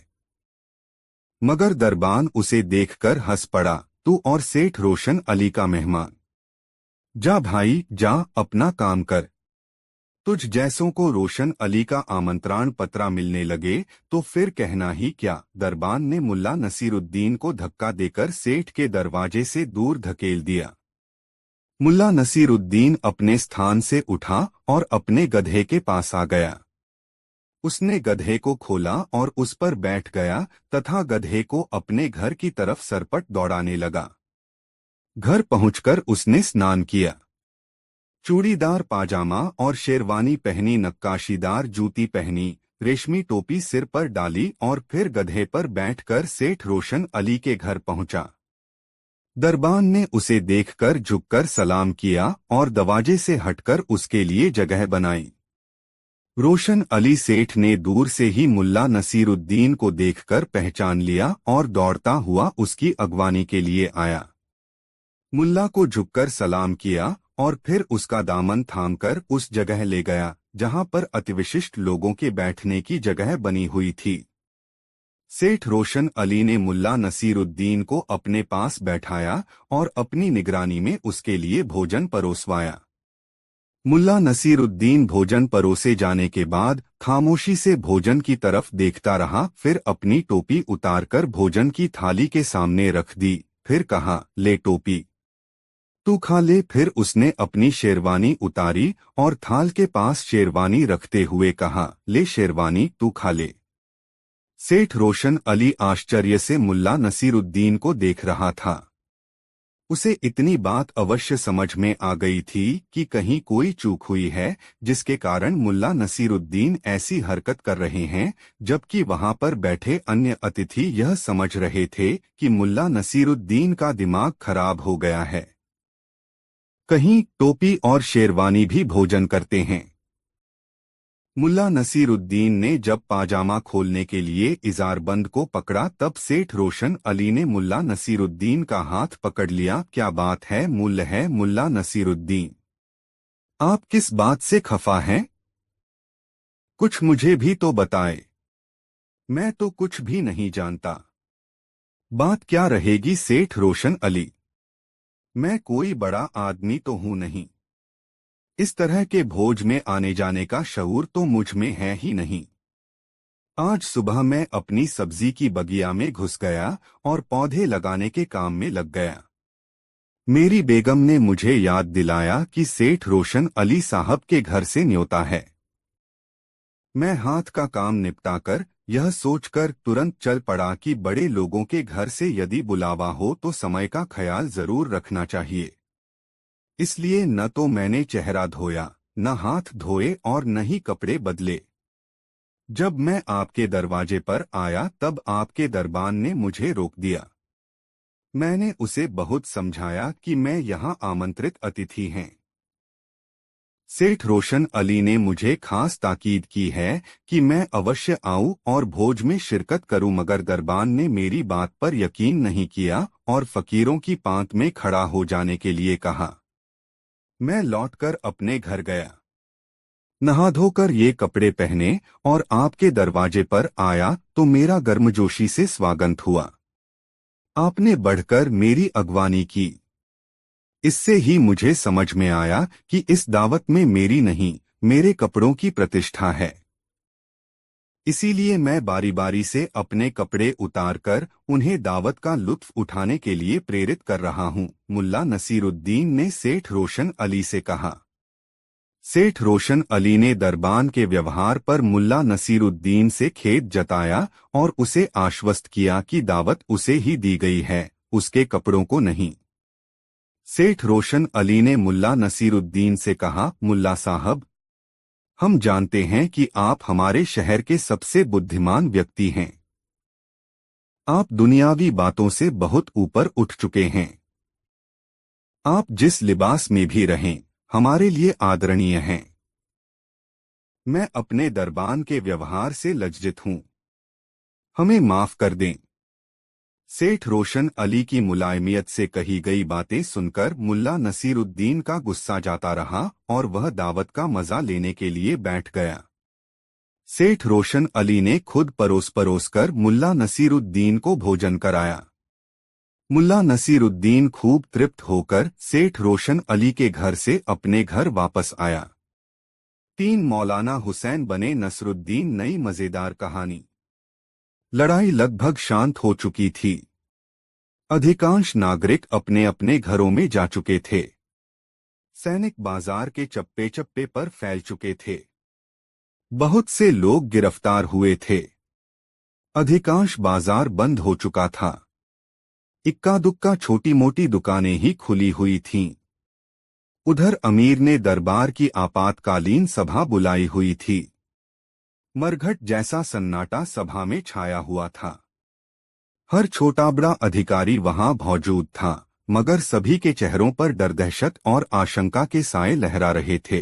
मगर दरबान उसे देखकर हंस पड़ा, तू और सेठ रोशन अली का मेहमान? जा भाई जा, अपना काम कर। तुझ जैसों को रोशन अली का आमंत्रण पत्रा मिलने लगे तो फिर कहना ही क्या। दरबान ने मुल्ला नसीरुद्दीन को धक्का देकर सेठ के दरवाजे से दूर धकेल दिया। मुल्ला नसीरुद्दीन अपने स्थान से उठा और अपने गधे के पास आ गया। उसने गधे को खोला और उस पर बैठ गया तथा गधे को अपने घर की तरफ सरपट दौड़ाने लगा। घर पहुंचकर उसने स्नान किया, चूड़ीदार पाजामा और शेरवानी पहनी, नक्काशीदार जूती पहनी, रेशमी टोपी सिर पर डाली और फिर गधे पर बैठकर सेठ रोशन अली के घर पहुंचा। दरबान ने उसे देखकर झुककर सलाम किया और दरवाजे से हटकर उसके लिए जगह बनाई। रोशन अली सेठ ने दूर से ही मुल्ला नसीरुद्दीन को देखकर पहचान लिया और दौड़ता हुआ उसकी अगवानी के लिए आया। मुल्ला को झुककर सलाम किया और फिर उसका दामन थामकर उस जगह ले गया जहां पर अतिविशिष्ट लोगों के बैठने की जगह बनी हुई थी। सेठ रोशन अली ने मुल्ला नसीरुद्दीन को अपने पास बैठाया और अपनी निगरानी में उसके लिए भोजन परोसवाया। मुल्ला नसीरुद्दीन भोजन परोसे जाने के बाद खामोशी से भोजन की तरफ देखता रहा, फिर अपनी टोपी उतारकर भोजन की थाली के सामने रख दी। फिर कहा, ले टोपी, तू खा ले। फिर उसने अपनी शेरवानी उतारी और थाल के पास शेरवानी रखते हुए कहा, ले शेरवानी, तू खा ले। सेठ रोशन अली आश्चर्य से मुल्ला नसीरुद्दीन को देख रहा था। उसे इतनी बात अवश्य समझ में आ गई थी कि कहीं कोई चूक हुई है, जिसके कारण मुल्ला नसीरुद्दीन ऐसी हरकत कर रहे हैं, जबकि वहां पर बैठे अन्य अतिथि यह समझ रहे थे कि मुल्ला नसीरुद्दीन का दिमाग खराब हो गया है। कहीं टोपी और शेरवानी भी भोजन करते हैं। मुल्ला नसीरुद्दीन ने जब पाजामा खोलने के लिए इजारबंद को पकड़ा, तब सेठ रोशन अली ने मुल्ला नसीरुद्दीन का हाथ पकड़ लिया। क्या बात है मुल्ला नसीरुद्दीन, आप किस बात से खफा हैं? कुछ मुझे भी तो बताए। मैं तो कुछ भी नहीं जानता। बात क्या रहेगी सेठ रोशन अली? मैं कोई बड़ा आदमी तो हूं नहीं। इस तरह के भोज में आने जाने का शऊर तो मुझ में है ही नहीं। आज सुबह मैं अपनी सब्जी की बगिया में घुस गया और पौधे लगाने के काम में लग गया। मेरी बेगम ने मुझे याद दिलाया कि सेठ रोशन अली साहब के घर से न्योता है। मैं हाथ का काम निपटाकर यह सोचकर तुरंत चल पड़ा कि बड़े लोगों के घर से यदि बुलावा हो तो समय का ख्याल जरूर रखना चाहिए। इसलिए न तो मैंने चेहरा धोया, न हाथ धोए और न ही कपड़े बदले। जब मैं आपके दरवाजे पर आया तब आपके दरबान ने मुझे रोक दिया। मैंने उसे बहुत समझाया कि मैं यहाँ आमंत्रित अतिथि हैं। सेठ रोशन अली ने मुझे खास ताकीद की है कि मैं अवश्य आऊं और भोज में शिरकत करूं, मगर दरबान ने मेरी बात पर यकीन नहीं किया और फकीरों की पांत में खड़ा हो जाने के लिए कहा। मैं लौटकर अपने घर गया, नहा धोकर ये कपड़े पहने और आपके दरवाजे पर आया तो मेरा गर्मजोशी से स्वागत हुआ। आपने बढ़कर मेरी अगवानी की। इससे ही मुझे समझ में आया कि इस दावत में मेरी नहीं, मेरे कपड़ों की प्रतिष्ठा है। इसीलिए मैं बारी बारी से अपने कपड़े उतारकर उन्हें दावत का लुत्फ उठाने के लिए प्रेरित कर रहा हूं, मुल्ला नसीरुद्दीन ने सेठ रोशन अली से कहा। सेठ रोशन अली ने दरबान के व्यवहार पर मुल्ला नसीरुद्दीन से खेद जताया और उसे आश्वस्त किया कि दावत उसे ही दी गई है, उसके कपड़ों को नहीं। सेठ रोशन अली ने मुल्ला नसीरुद्दीन से कहा, मुल्ला साहब, हम जानते हैं कि आप हमारे शहर के सबसे बुद्धिमान व्यक्ति हैं। आप दुनियावी बातों से बहुत ऊपर उठ चुके हैं। आप जिस लिबास में भी रहें, हमारे लिए आदरणीय हैं। मैं अपने दरबान के व्यवहार से लज्जित हूं। हमें माफ कर दें। सेठ रोशन अली की मुलायमियत से कही गई बातें सुनकर मुल्ला नसीरुद्दीन का गुस्सा जाता रहा और वह दावत का मजा लेने के लिए बैठ गया। सेठ रोशन अली ने खुद परोस परोस कर मुल्ला नसीरुद्दीन को भोजन कराया। मुल्ला नसीरुद्दीन खूब तृप्त होकर सेठ रोशन अली के घर से अपने घर वापस आया। 3 मौलाना हुसैन बने नसरुद्दीन। नई मजेदार कहानी। लड़ाई लगभग शांत हो चुकी थी। अधिकांश नागरिक अपने अपने घरों में जा चुके थे। सैनिक बाजार के चप्पे चप्पे पर फैल चुके थे। बहुत से लोग गिरफ्तार हुए थे। अधिकांश बाजार बंद हो चुका था। इक्का दुक्का छोटी मोटी दुकानें ही खुली हुई थीं। उधर अमीर ने दरबार की आपातकालीन सभा बुलाई हुई थी। मरघट जैसा सन्नाटा सभा में छाया हुआ था। हर छोटा बड़ा अधिकारी वहां मौजूद था, मगर सभी के चेहरों पर डर, दहशत और आशंका के साए लहरा रहे थे।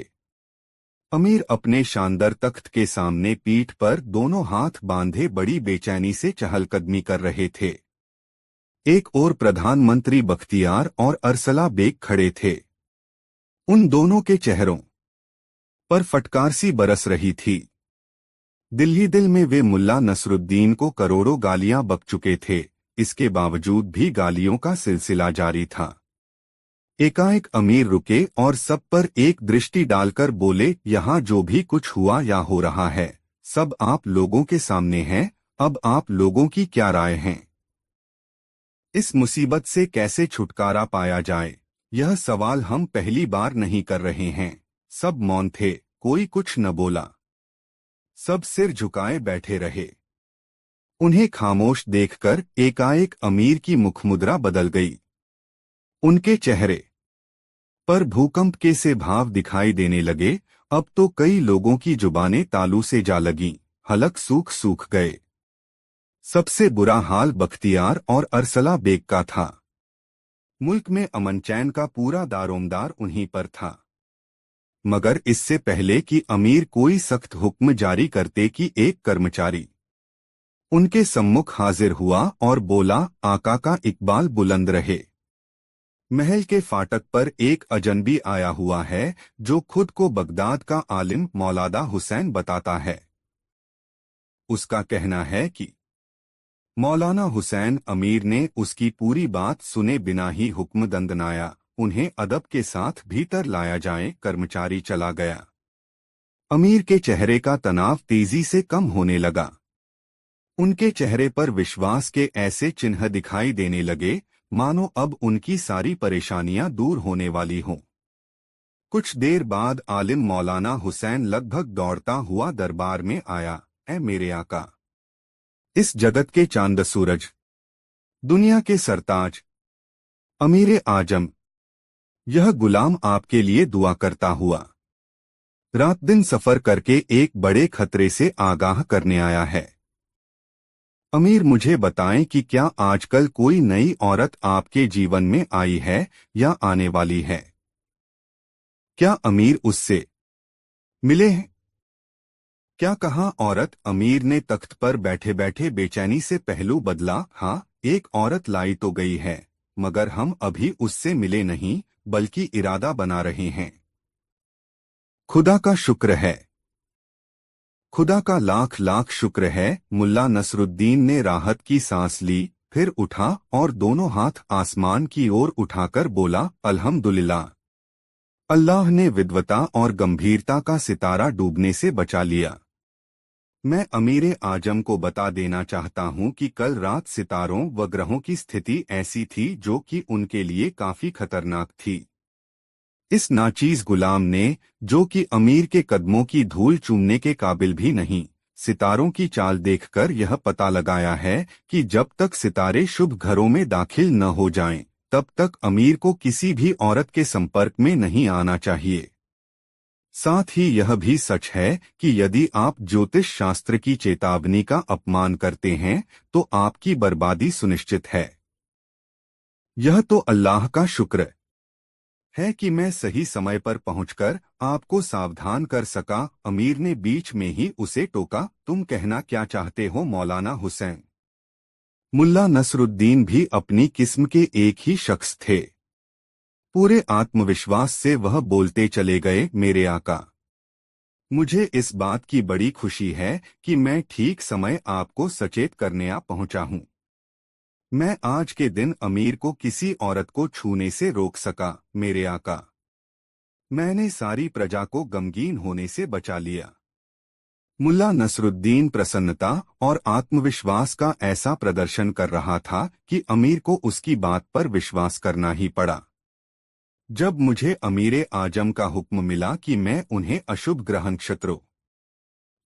अमीर अपने शानदार तख्त के सामने पीठ पर दोनों हाथ बांधे बड़ी बेचैनी से चहलकदमी कर रहे थे। एक ओर प्रधानमंत्री बख्तियार और अरसला बेग खड़े थे। उन दोनों के चेहरों पर फटकार सी बरस रही थी। दिल ही दिल में वे मुल्ला नसरुद्दीन को करोड़ों गालियां बक चुके थे, इसके बावजूद भी गालियों का सिलसिला जारी था। एकाएक अमीर रुके और सब पर एक दृष्टि डालकर बोले, यहाँ जो भी कुछ हुआ या हो रहा है सब आप लोगों के सामने है। अब आप लोगों की क्या राय है? इस मुसीबत से कैसे छुटकारा पाया जाए, यह सवाल हम पहली बार नहीं कर रहे हैं। सब मौन थे, कोई कुछ न बोला। सब सिर झुकाए बैठे रहे। उन्हें खामोश देखकर एकाएक अमीर की मुखमुद्रा बदल गई। उनके चेहरे पर भूकंप के से भाव दिखाई देने लगे। अब तो कई लोगों की जुबानें तालू से जा लगीं, हलक सूख सूख गए। सबसे बुरा हाल बख्तियार और अरसला बेग का था। मुल्क में अमन चैन का पूरा दारोमदार उन्हीं पर था। मगर इससे पहले कि अमीर कोई सख्त हुक्म जारी करते कि एक कर्मचारी उनके सम्मुख हाजिर हुआ और बोला, आका का इकबाल बुलंद रहे। महल के फाटक पर एक अजनबी आया हुआ है जो खुद को बगदाद का आलिम मौलाना हुसैन बताता है। उसका कहना है कि मौलाना हुसैन अमीर ने उसकी पूरी बात सुने बिना ही हुक्म दंदनाया, उन्हें अदब के साथ भीतर लाया जाए। कर्मचारी चला गया। अमीर के चेहरे का तनाव तेजी से कम होने लगा। उनके चेहरे पर विश्वास के ऐसे चिन्ह दिखाई देने लगे मानो अब उनकी सारी परेशानियां दूर होने वाली हों। कुछ देर बाद आलिम मौलाना हुसैन लगभग दौड़ता हुआ दरबार में आया। ऐ मेरे आका, इस जगत के चांद सूरज, दुनिया के सरताज, अमीर आजम, यह गुलाम आपके लिए दुआ करता हुआ रात दिन सफर करके एक बड़े खतरे से आगाह करने आया है। अमीर मुझे बताएं कि क्या आजकल कोई नई औरत आपके जीवन में आई है या आने वाली है? क्या अमीर उससे मिले हैं? क्या कहा औरत? अमीर ने तख्त पर बैठे बैठे बेचैनी से पहलू बदला। हाँ, एक औरत लाई तो गई है, मगर हम अभी उससे मिले नहीं, बल्कि इरादा बना रहे हैं। खुदा का शुक्र है, खुदा का लाख लाख शुक्र है। मुल्ला नसरुद्दीन ने राहत की सांस ली, फिर उठा और दोनों हाथ आसमान की ओर उठाकर बोला, अल्हम्दुलिल्लाह, अल्लाह ने विद्वता और गंभीरता का सितारा डूबने से बचा लिया। मैं अमीर आजम को बता देना चाहता हूं कि कल रात सितारों व ग्रहों की स्थिति ऐसी थी जो कि उनके लिए काफी खतरनाक थी। इस नाचीज गुलाम ने, जो कि अमीर के कदमों की धूल चूमने के काबिल भी नहीं, सितारों की चाल देखकर यह पता लगाया है कि जब तक सितारे शुभ घरों में दाखिल न हो जाएं, तब तक अमीर को किसी भी औरत के संपर्क में नहीं आना चाहिए। साथ ही यह भी सच है कि यदि आप ज्योतिष शास्त्र की चेतावनी का अपमान करते हैं तो आपकी बर्बादी सुनिश्चित है। यह तो अल्लाह का शुक्र है कि मैं सही समय पर पहुंचकर आपको सावधान कर सका। अमीर ने बीच में ही उसे टोका, तुम कहना क्या चाहते हो मौलाना हुसैन? मुल्ला नसरुद्दीन भी अपनी किस्म के एक ही शख्स थे। पूरे आत्मविश्वास से वह बोलते चले गए, मेरे आका, मुझे इस बात की बड़ी खुशी है कि मैं ठीक समय आपको सचेत करने आ पहुंचा हूं। मैं आज के दिन अमीर को किसी औरत को छूने से रोक सका, मेरे आका। मैंने सारी प्रजा को गमगीन होने से बचा लिया। मुल्ला नसरुद्दीन प्रसन्नता और आत्मविश्वास का ऐसा प्रदर्शन कर रहा था कि अमीर को उसकी बात पर विश्वास करना ही पड़ा। जब मुझे अमीर आजम का हुक्म मिला कि मैं उन्हें अशुभ ग्रह नक्षत्रों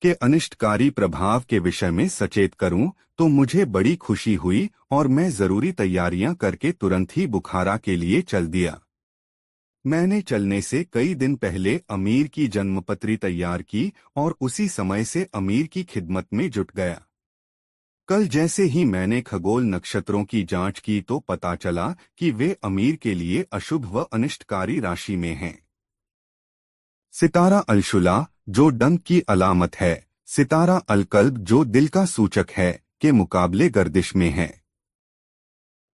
के अनिष्टकारी प्रभाव के विषय में सचेत करूं, तो मुझे बड़ी खुशी हुई और मैं जरूरी तैयारियां करके तुरंत ही बुखारा के लिए चल दिया। मैंने चलने से कई दिन पहले अमीर की जन्मपत्री तैयार की और उसी समय से अमीर की खिदमत में जुट गया। कल जैसे ही मैंने खगोल नक्षत्रों की जांच की तो पता चला कि वे अमीर के लिए अशुभ व अनिष्टकारी राशि में हैं। सितारा अलशुला, जो डंक की अलामत है, सितारा अलकल्ब, जो दिल का सूचक है, के मुकाबले गर्दिश में है।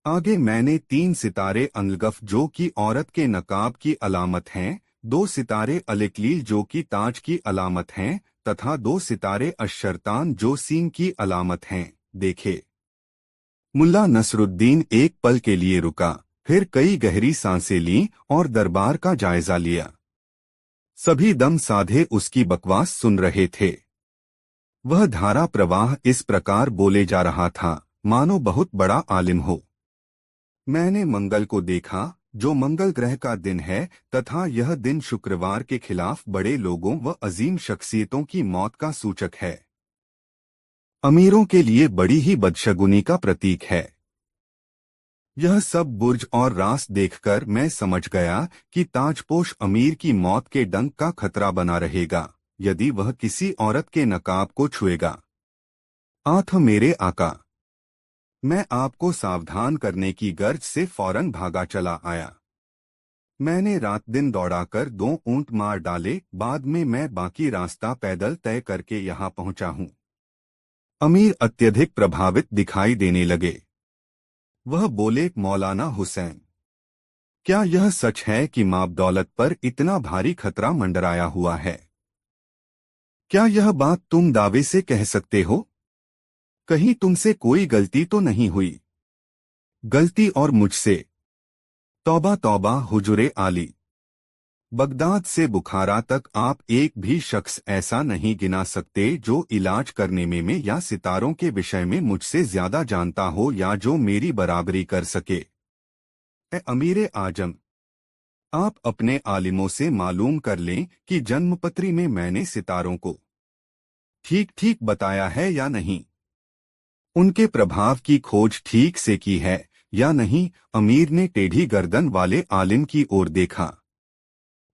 आगे मैंने 3 सितारे अनलगफ, जो कि औरत के नकाब की अलामत हैं, 2 सितारे अलिकलील, जो कि ताज की अलामत हैं, तथा 2 सितारे अशरतान, जो सींग की अलामत हैं, देखे। मुल्ला नसरुद्दीन एक पल के लिए रुका, फिर कई गहरी सांसें लीं और दरबार का जायजा लिया। सभी दम साधे उसकी बकवास सुन रहे थे। वह धारा प्रवाह इस प्रकार बोले जा रहा था मानो बहुत बड़ा आलिम हो। मैंने मंगल को देखा, जो मंगल ग्रह का दिन है, तथा यह दिन शुक्रवार के खिलाफ बड़े लोगों व अजीम शख्सियतों की मौत का सूचक है। अमीरों के लिए बड़ी ही बदशगुनी का प्रतीक है। यह सब बुर्ज और रास देखकर मैं समझ गया कि ताजपोश अमीर की मौत के डंक का खतरा बना रहेगा यदि वह किसी औरत के नकाब को छुएगा। आठ मेरे आका, मैं आपको सावधान करने की गर्ज से फौरन भागा चला आया। मैंने रात दिन दौड़ाकर 2 ऊंट मार डाले, बाद में मैं बाकी रास्ता पैदल तय करके यहाँ पहुंचा हूँ। अमीर अत्यधिक प्रभावित दिखाई देने लगे। वह बोले, मौलाना हुसैन, क्या यह सच है कि माँ दौलत पर इतना भारी खतरा मंडराया हुआ है? क्या यह बात तुम दावे से कह सकते हो? कहीं तुमसे कोई गलती तो नहीं हुई? गलती और मुझसे? तौबा तौबा हुजूरे आली। बगदाद से बुखारा तक आप एक भी शख्स ऐसा नहीं गिना सकते जो इलाज करने में या सितारों के विषय में मुझसे ज्यादा जानता हो या जो मेरी बराबरी कर सके। ए अमीरे आजम, आप अपने आलिमों से मालूम कर लें कि जन्मपत्री में मैंने सितारों को ठीक ठीक बताया है या नहीं, उनके प्रभाव की खोज ठीक से की है या नहीं। अमीर ने टेढ़ी गर्दन वाले आलिम की ओर देखा।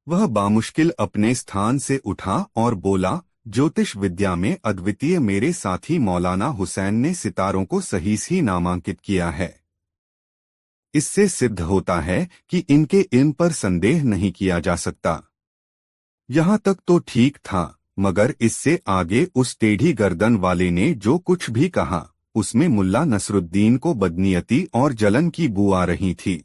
वह बामुश्किल अपने स्थान से उठा और बोला, ज्योतिष विद्या में अद्वितीय मेरे साथी मौलाना हुसैन ने सितारों को सही ही नामांकित किया है। इससे सिद्ध होता है कि इनके इल्म पर संदेह नहीं किया जा सकता। यहाँ तक तो ठीक था, मगर इससे आगे उस टेढ़ी गर्दन वाले ने जो कुछ भी कहा उसमें मुल्ला नसरुद्दीन को बदनीयती और जलन की बू आ रही थी।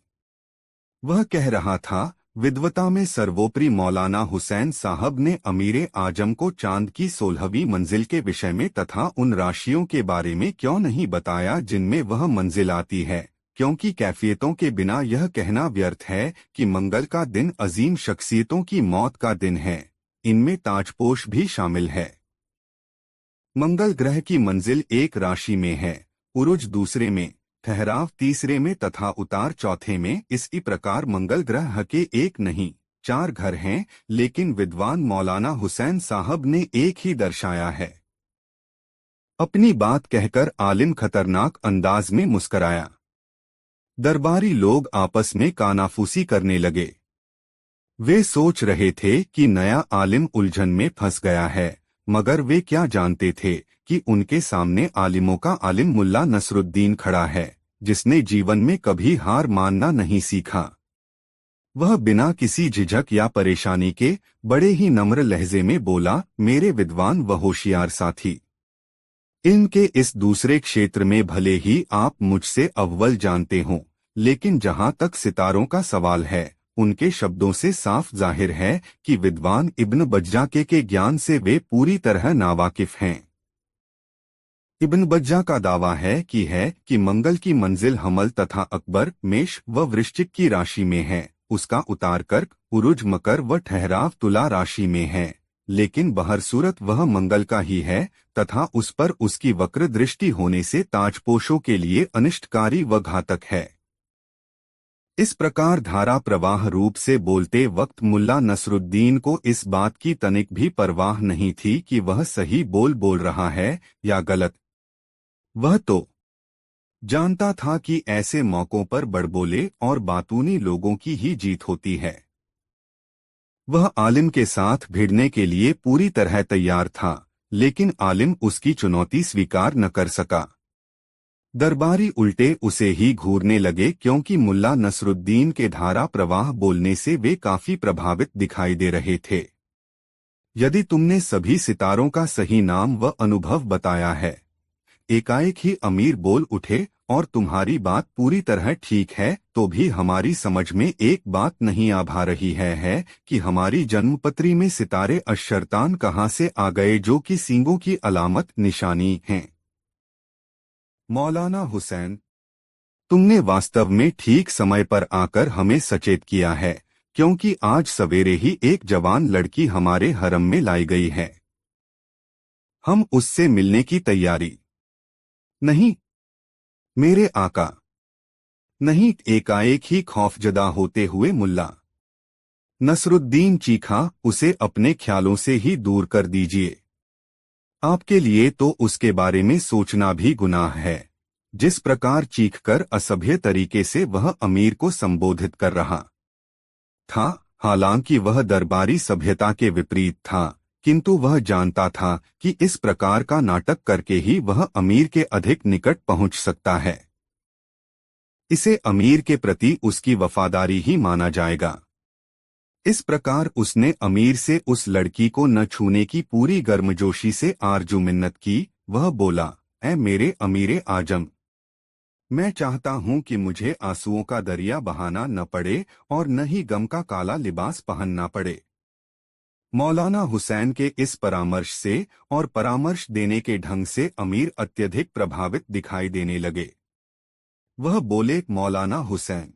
वह कह रहा था, विद्वता में सर्वोपरि मौलाना हुसैन साहब ने अमीरे आजम को चांद की 16वीं मंजिल के विषय में तथा उन राशियों के बारे में क्यों नहीं बताया जिनमें वह मंजिल आती है, क्योंकि कैफियतों के बिना यह कहना व्यर्थ है कि मंगल का दिन अजीम शख्सियतों की मौत का दिन है। इनमें ताजपोश भी शामिल है। मंगल ग्रह की मंजिल एक राशि में है, उरुज दूसरे में, ठहराव तीसरे में तथा उतार चौथे में। इसी प्रकार मंगल ग्रह के एक नहीं 4 घर हैं, लेकिन विद्वान मौलाना हुसैन साहब ने एक ही दर्शाया है। अपनी बात कहकर आलिम खतरनाक अंदाज में मुस्कराया। दरबारी लोग आपस में कानाफूसी करने लगे। वे सोच रहे थे कि नया आलिम उलझन में फंस गया है, मगर वे क्या जानते थे कि उनके सामने आलिमों का आलिम मुल्ला नसरुद्दीन खड़ा है, जिसने जीवन में कभी हार मानना नहीं सीखा। वह बिना किसी झिझक या परेशानी के बड़े ही नम्र लहजे में बोला, मेरे विद्वान व होशियार साथी, इनके इस दूसरे क्षेत्र में भले ही आप मुझसे अव्वल जानते हों, लेकिन जहां तक सितारों का सवाल है, उनके शब्दों से साफ जाहिर है कि विद्वान इब्न बज्जा के ज्ञान से वे पूरी तरह नावाकिफ हैं। इब्न बज्जा का दावा है कि मंगल की मंजिल हमल तथा अकबर मेष व वृश्चिक की राशि में है, उसका उतार कर्क, उरुज मकर व ठहराव तुला राशि में है, लेकिन बहरसूरत वह मंगल का ही है तथा उस पर उसकी वक्र दृष्टि होने से ताजपोशों के लिए अनिष्टकारी व घातक है। इस प्रकार धारा प्रवाह रूप से बोलते वक्त मुल्ला नसरुद्दीन को इस बात की तनिक भी परवाह नहीं थी कि वह सही बोल रहा है या गलत। वह तो जानता था कि ऐसे मौकों पर बड़बोले और बातूनी लोगों की ही जीत होती है। वह आलिम के साथ भिड़ने के लिए पूरी तरह तैयार था, लेकिन आलिम उसकी चुनौती स्वीकार न कर सका। दरबारी उल्टे उसे ही घूरने लगे, क्योंकि मुल्ला नसरुद्दीन के धारा प्रवाह बोलने से वे काफी प्रभावित दिखाई दे रहे थे। यदि तुमने सभी सितारों का सही नाम व अनुभव बताया है, एकाएक ही अमीर बोल उठे, और तुम्हारी बात पूरी तरह ठीक है, तो भी हमारी समझ में एक बात नहीं आ भा रही है कि हमारी जन्मपत्री में सितारे अशर्तान कहाँ से आ गए, जो कि सींगों की अलामत निशानी हैं। मौलाना हुसैन, तुमने वास्तव में ठीक समय पर आकर हमें सचेत किया है, क्योंकि आज सवेरे ही एक जवान लड़की हमारे हरम में लाई गई है। हम उससे मिलने की तैयारी। नहीं मेरे आका। नहीं, एकाएक ही खौफजदा होते हुए मुल्ला नसरुद्दीन चीखा, उसे अपने ख्यालों से ही दूर कर दीजिए। आपके लिए तो उसके बारे में सोचना भी गुनाह है। जिस प्रकार चीखकर असभ्य तरीके से वह अमीर को संबोधित कर रहा था, हालांकि वह दरबारी सभ्यता के विपरीत था, किंतु वह जानता था कि इस प्रकार का नाटक करके ही वह अमीर के अधिक निकट पहुंच सकता है। इसे अमीर के प्रति उसकी वफादारी ही माना जाएगा। इस प्रकार उसने अमीर से उस लड़की को न छूने की पूरी गर्मजोशी से आरजू मिन्नत की। वह बोला, ऐ मेरे अमीरे आजम, मैं चाहता हूं कि मुझे आंसुओं का दरिया बहाना न पड़े और न ही गम का काला लिबास पहनना पड़े। मौलाना हुसैन के इस परामर्श से और परामर्श देने के ढंग से अमीर अत्यधिक प्रभावित दिखाई देने लगे। वह बोले, मौलाना हुसैन,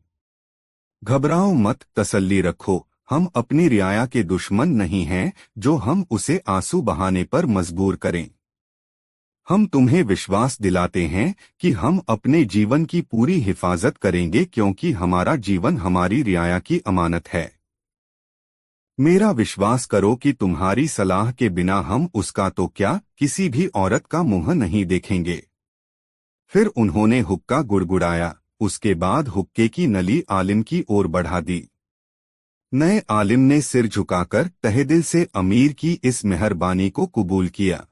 घबराओ मत, तसल्ली रखो, हम अपनी रियाया के दुश्मन नहीं हैं जो हम उसे आंसू बहाने पर मजबूर करें। हम तुम्हें विश्वास दिलाते हैं कि हम अपने जीवन की पूरी हिफाजत करेंगे, क्योंकि हमारा जीवन हमारी रियाया की अमानत है। मेरा विश्वास करो कि तुम्हारी सलाह के बिना हम उसका तो क्या, किसी भी औरत का मुंह नहीं देखेंगे। फिर उन्होंने हुक्का गुड़गुड़ाया। उसके बाद हुक्के की नली आलिम की ओर बढ़ा दी। नए आलिम ने सिर झुकाकर तहेदिल से अमीर की इस मेहरबानी को कबूल किया।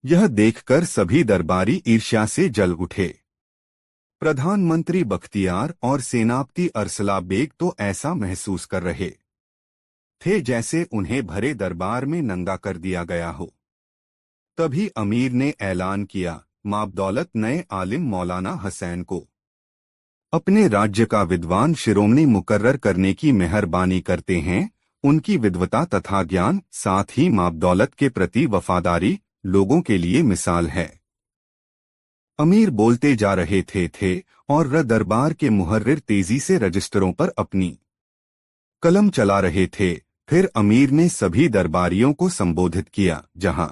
यह देखकर सभी दरबारी ईर्ष्या से जल उठे। प्रधानमंत्री बख्तियार और सेनापति अरसला बेग तो ऐसा महसूस कर रहे थे जैसे उन्हें भरे दरबार में नंगा कर दिया गया हो। तभी अमीर ने ऐलान किया, माबदौलत नए आलिम मौलाना हुसैन को अपने राज्य का विद्वान शिरोमणि मुकर्रर करने की मेहरबानी करते हैं। उनकी विद्वता तथा ज्ञान, साथ ही माबदौलत के प्रति वफादारी लोगों के लिए मिसाल है। अमीर बोलते जा रहे थे और दरबार के मुहर्रिर तेजी से रजिस्टरों पर अपनी कलम चला रहे थे। फिर अमीर ने सभी दरबारियों को संबोधित किया, जहां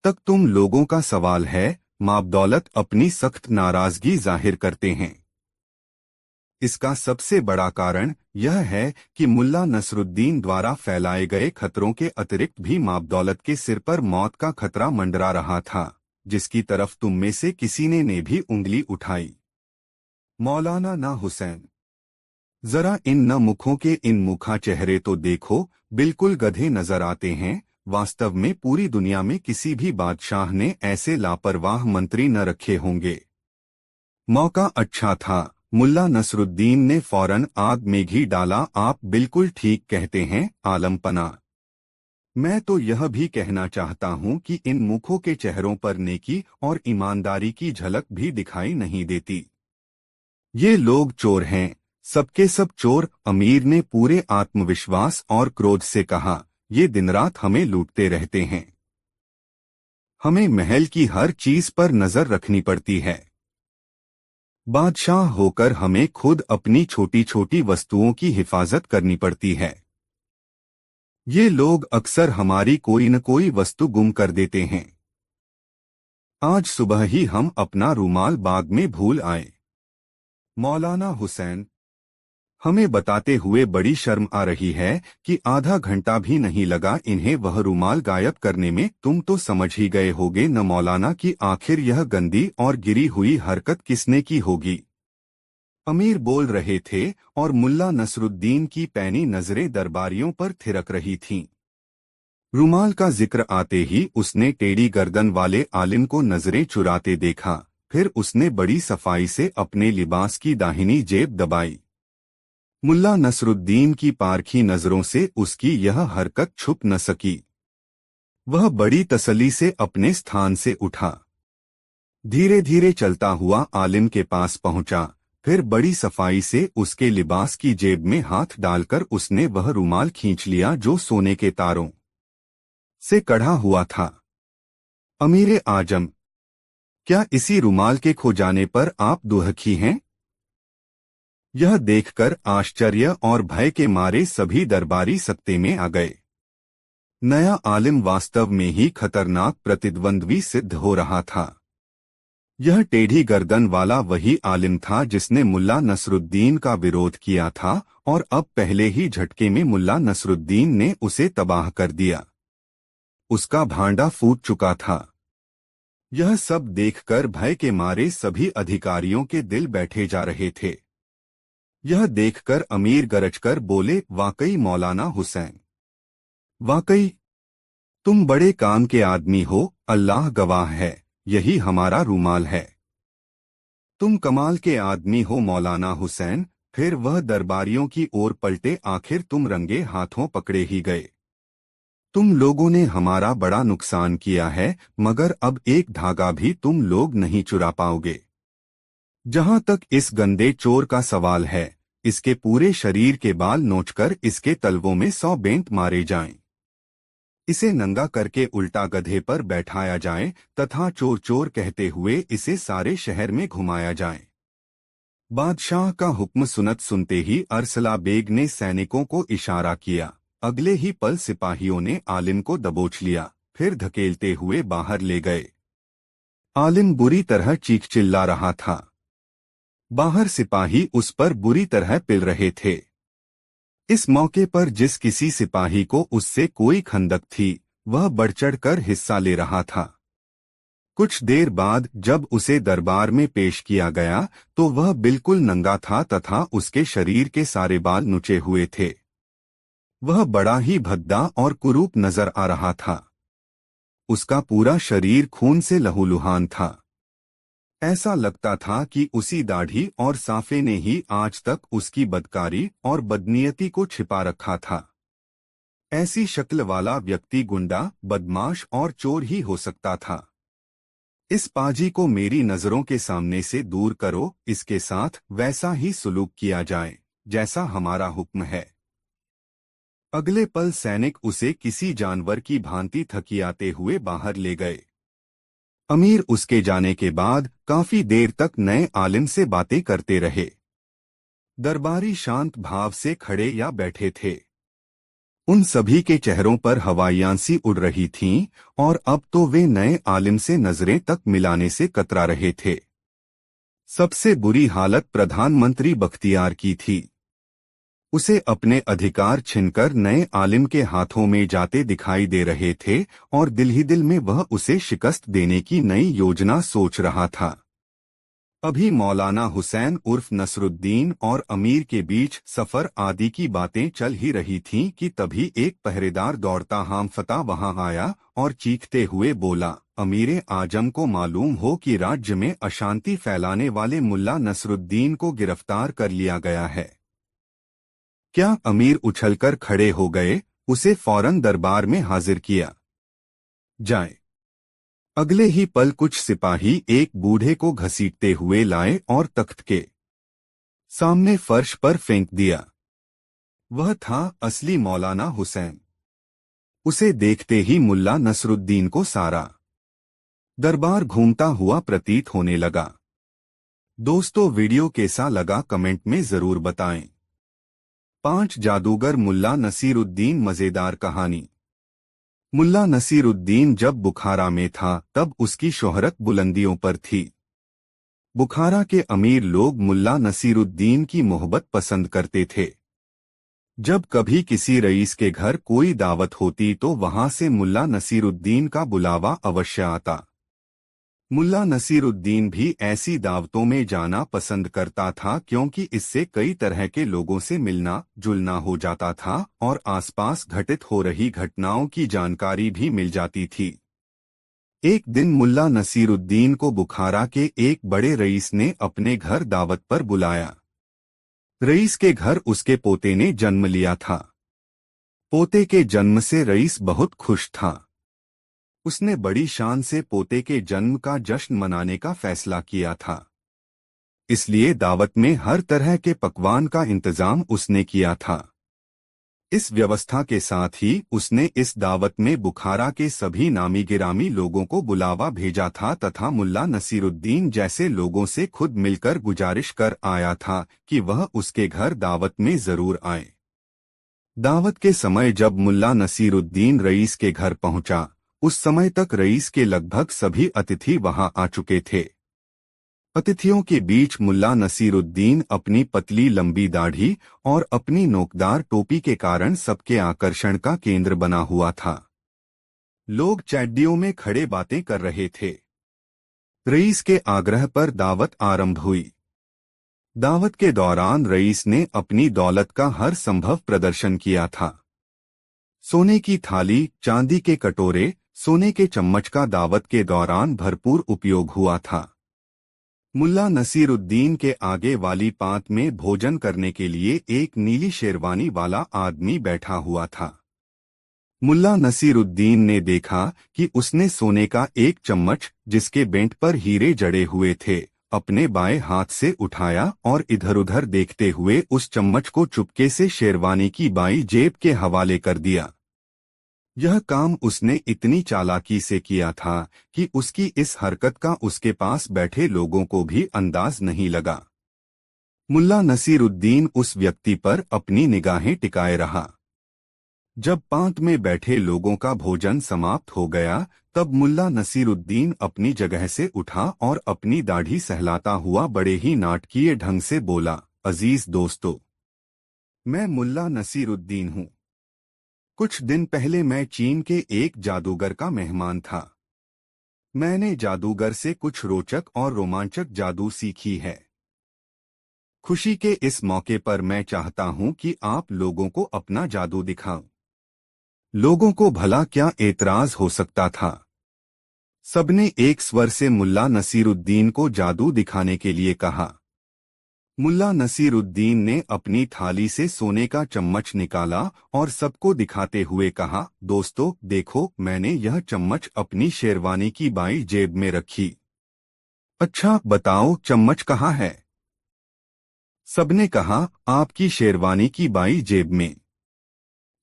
तक तुम लोगों का सवाल है, माबदौलत अपनी सख्त नाराजगी जाहिर करते हैं। इसका सबसे बड़ा कारण यह है कि मुल्ला नसरुद्दीन द्वारा फैलाए गए खतरों के अतिरिक्त भी माबदौलत के सिर पर मौत का खतरा मंडरा रहा था, जिसकी तरफ तुम में से किसी ने भी उंगली उठाई। मौलाना ना हुसैन, जरा इन न मुखों के इन मुखा चेहरे तो देखो, बिल्कुल गधे नजर आते हैं। वास्तव में पूरी दुनिया में किसी भी बादशाह ने ऐसे लापरवाह मंत्री न रखे होंगे। मौका अच्छा था। मुल्ला नसरुद्दीन ने फौरन आग में घी डाला। आप बिल्कुल ठीक कहते हैं आलमपना। मैं तो यह भी कहना चाहता हूं कि इन मुखों के चेहरों पर नेकी और ईमानदारी की झलक भी दिखाई नहीं देती। ये लोग चोर हैं, सबके सब चोर। अमीर ने पूरे आत्मविश्वास और क्रोध से कहा, ये दिन रात हमें लूटते रहते हैं। हमें महल की हर चीज पर नजर रखनी पड़ती है। बादशाह होकर हमें खुद अपनी छोटी छोटी वस्तुओं की हिफाजत करनी पड़ती है। ये लोग अक्सर हमारी कोई न कोई वस्तु गुम कर देते हैं। आज सुबह ही हम अपना रूमाल बाग में भूल आए। मौलाना हुसैन, हमें बताते हुए बड़ी शर्म आ रही है कि आधा घंटा भी नहीं लगा इन्हें वह रूमाल गायब करने में। तुम तो समझ ही गए होगे न मौलाना कि आखिर यह गंदी और गिरी हुई हरकत किसने की होगी। अमीर बोल रहे थे और मुल्ला नसरुद्दीन की पैनी नजरें दरबारियों पर थिरक रही थीं। रूमाल का जिक्र आते ही उसने टेढ़ी गर्दन वाले आलिम को नजरें चुराते देखा। फिर उसने बड़ी सफाई से अपने लिबास की दाहिनी जेब दबाई। मुल्ला नसरुद्दीन की पारखी नजरों से उसकी यह हरकत छुप न सकी। वह बड़ी तसल्ली से अपने स्थान से उठा। धीरे धीरे चलता हुआ आलिम के पास पहुंचा। फिर बड़ी सफाई से उसके लिबास की जेब में हाथ डालकर उसने वह रूमाल खींच लिया जो सोने के तारों से कढ़ा हुआ था। अमीरे आजम, क्या इसी रुमाल के खो जाने पर आप दुखी हैं? यह देखकर आश्चर्य और भय के मारे सभी दरबारी सत्ते में आ गए। नया आलिम वास्तव में ही खतरनाक प्रतिद्वंद्वी सिद्ध हो रहा था। यह टेढ़ी गर्दन वाला वही आलिम था जिसने मुल्ला नसरुद्दीन का विरोध किया था और अब पहले ही झटके में मुल्ला नसरुद्दीन ने उसे तबाह कर दिया। उसका भांडा फूट चुका था। यह सब देखकर भय के मारे सभी अधिकारियों के दिल बैठे जा रहे थे। यह देखकर अमीर गरजकर बोले, वाकई मौलाना हुसैन, वाकई तुम बड़े काम के आदमी हो, अल्लाह गवाह है, यही हमारा रूमाल है। तुम कमाल के आदमी हो मौलाना हुसैन। फिर वह दरबारियों की ओर पलटे, आखिर तुम रंगे हाथों पकड़े ही गए। तुम लोगों ने हमारा बड़ा नुकसान किया है, मगर अब एक धागा भी तुम लोग नहीं चुरा पाओगे। जहां तक इस गंदे चोर का सवाल है, इसके पूरे शरीर के बाल नोचकर इसके तलवों में 100 बेंत मारे जाएं। इसे नंगा करके उल्टा गधे पर बैठाया जाए तथा चोर चोर कहते हुए इसे सारे शहर में घुमाया जाए। बादशाह का हुक्म सुनते ही अरसला बेग ने सैनिकों को इशारा किया। अगले ही पल सिपाहियों ने आलिम को दबोच लिया, फिर धकेलते हुए बाहर ले गए। आलिम बुरी तरह चीख चिल्ला रहा था। बाहर सिपाही उस पर बुरी तरह पिल रहे थे। इस मौके पर जिस किसी सिपाही को उससे कोई खंदक थी, वह बढ़-चढ़ कर हिस्सा ले रहा था। कुछ देर बाद जब उसे दरबार में पेश किया गया तो वह बिल्कुल नंगा था तथा उसके शरीर के सारे बाल नुचे हुए थे। वह बड़ा ही भद्दा और कुरूप नजर आ रहा था। उसका पूरा शरीर खून से लहूलुहान था। ऐसा लगता था कि उसी दाढ़ी और साफे ने ही आज तक उसकी बदकारी और बदनीयती को छिपा रखा था। ऐसी शक्ल वाला व्यक्ति गुंडा, बदमाश और चोर ही हो सकता था। इस पाजी को मेरी नजरों के सामने से दूर करो, इसके साथ वैसा ही सुलूक किया जाए जैसा हमारा हुक्म है। अगले पल सैनिक उसे किसी जानवर की भांति थकियाते हुए बाहर ले गए। अमीर उसके जाने के बाद काफी देर तक नए आलिम से बातें करते रहे। दरबारी शांत भाव से खड़े या बैठे थे। उन सभी के चेहरों पर हवाइयां सी उड़ रही थीं और अब तो वे नए आलिम से नजरें तक मिलाने से कतरा रहे थे। सबसे बुरी हालत प्रधानमंत्री बख्तियार की थी। उसे अपने अधिकार छिनकर नए आलिम के हाथों में जाते दिखाई दे रहे थे और दिल ही दिल में वह उसे शिकस्त देने की नई योजना सोच रहा था। अभी मौलाना हुसैन उर्फ नसरुद्दीन और अमीर के बीच सफर आदि की बातें चल ही रही थीं कि तभी एक पहरेदार दौड़ता हामफता वहां आया और चीखते हुए बोला, अमीरे आजम को मालूम हो कि राज्य में अशांति फैलाने वाले मुल्ला नसरुद्दीन को गिरफ्तार कर लिया गया है। क्या? अमीर उछलकर खड़े हो गए। उसे फौरन दरबार में हाजिर किया जाए। अगले ही पल कुछ सिपाही एक बूढ़े को घसीटते हुए लाए और तख्त के सामने फर्श पर फेंक दिया। वह था असली मौलाना हुसैन। उसे देखते ही मुल्ला नसरुद्दीन को सारा दरबार घूमता हुआ प्रतीत होने लगा। दोस्तों, वीडियो कैसा लगा कमेंट में जरूर बताएं। 5 जादूगर मुल्ला नसीरुद्दीन मजेदार कहानी। मुल्ला नसीरुद्दीन जब बुखारा में था तब उसकी शोहरत बुलंदियों पर थी। बुखारा के अमीर लोग मुल्ला नसीरुद्दीन की मोहब्बत पसंद करते थे। जब कभी किसी रईस के घर कोई दावत होती तो वहां से मुल्ला नसीरुद्दीन का बुलावा अवश्य आता। मुल्ला नसीरुद्दीन भी ऐसी दावतों में जाना पसंद करता था क्योंकि इससे कई तरह के लोगों से मिलना जुलना हो जाता था और आसपास घटित हो रही घटनाओं की जानकारी भी मिल जाती थी। एक दिन मुल्ला नसीरुद्दीन को बुखारा के एक बड़े रईस ने अपने घर दावत पर बुलाया। रईस के घर उसके पोते ने जन्म लिया था। पोते के जन्म से रईस बहुत खुश था। उसने बड़ी शान से पोते के जन्म का जश्न मनाने का फैसला किया था। इसलिए दावत में हर तरह के पकवान का इंतजाम उसने किया था। इस व्यवस्था के साथ ही उसने इस दावत में बुखारा के सभी नामी गिरामी लोगों को बुलावा भेजा था तथा मुल्ला नसीरुद्दीन जैसे लोगों से खुद मिलकर गुजारिश कर आया था कि वह उसके घर दावत में जरूर आए। दावत के समय जब मुल्ला नसीरुद्दीन रईस के घर पहुंचा, उस समय तक रईस के लगभग सभी अतिथि वहां आ चुके थे। अतिथियों के बीच मुल्ला नसीरुद्दीन अपनी पतली लंबी दाढ़ी और अपनी नोकदार टोपी के कारण सबके आकर्षण का केंद्र बना हुआ था। लोग चैड्डियों में खड़े बातें कर रहे थे। रईस के आग्रह पर दावत आरंभ हुई। दावत के दौरान रईस ने अपनी दौलत का हर संभव प्रदर्शन किया था। सोने की थाली, चांदी के कटोरे, सोने के चम्मच का दावत के दौरान भरपूर उपयोग हुआ था। मुल्ला नसीरुद्दीन के आगे वाली पांत में भोजन करने के लिए एक नीली शेरवानी वाला आदमी बैठा हुआ था। मुल्ला नसीरुद्दीन ने देखा कि उसने सोने का एक चम्मच, जिसके बेंट पर हीरे जड़े हुए थे, अपने बाएं हाथ से उठाया और इधर-उधर देखते हुए उस चम्मच को चुपके से शेरवानी की बाईं जेब के हवाले कर दिया। यह काम उसने इतनी चालाकी से किया था कि उसकी इस हरकत का उसके पास बैठे लोगों को भी अंदाज नहीं लगा। मुल्ला नसीरुद्दीन उस व्यक्ति पर अपनी निगाहें टिकाए रहा। जब पांत में बैठे लोगों का भोजन समाप्त हो गया, तब मुल्ला नसीरुद्दीन अपनी जगह से उठा और अपनी दाढ़ी सहलाता हुआ बड़े ही नाटकीय ढंग से बोला, अजीज दोस्तों, मैं मुल्ला नसीरुद्दीन हूँ। कुछ दिन पहले मैं चीन के एक जादूगर का मेहमान था। मैंने जादूगर से कुछ रोचक और रोमांचक जादू सीखी है। खुशी के इस मौके पर मैं चाहता हूं कि आप लोगों को अपना जादू दिखाऊं। लोगों को भला क्या एतराज हो सकता था। सबने एक स्वर से मुल्ला नसीरुद्दीन को जादू दिखाने के लिए कहा। मुल्ला नसीरुद्दीन ने अपनी थाली से सोने का चम्मच निकाला और सबको दिखाते हुए कहा, दोस्तों देखो, मैंने यह चम्मच अपनी शेरवानी की बाईं जेब में रखी। अच्छा बताओ, चम्मच कहाँ है? सबने कहा, आपकी शेरवानी की बाईं जेब में।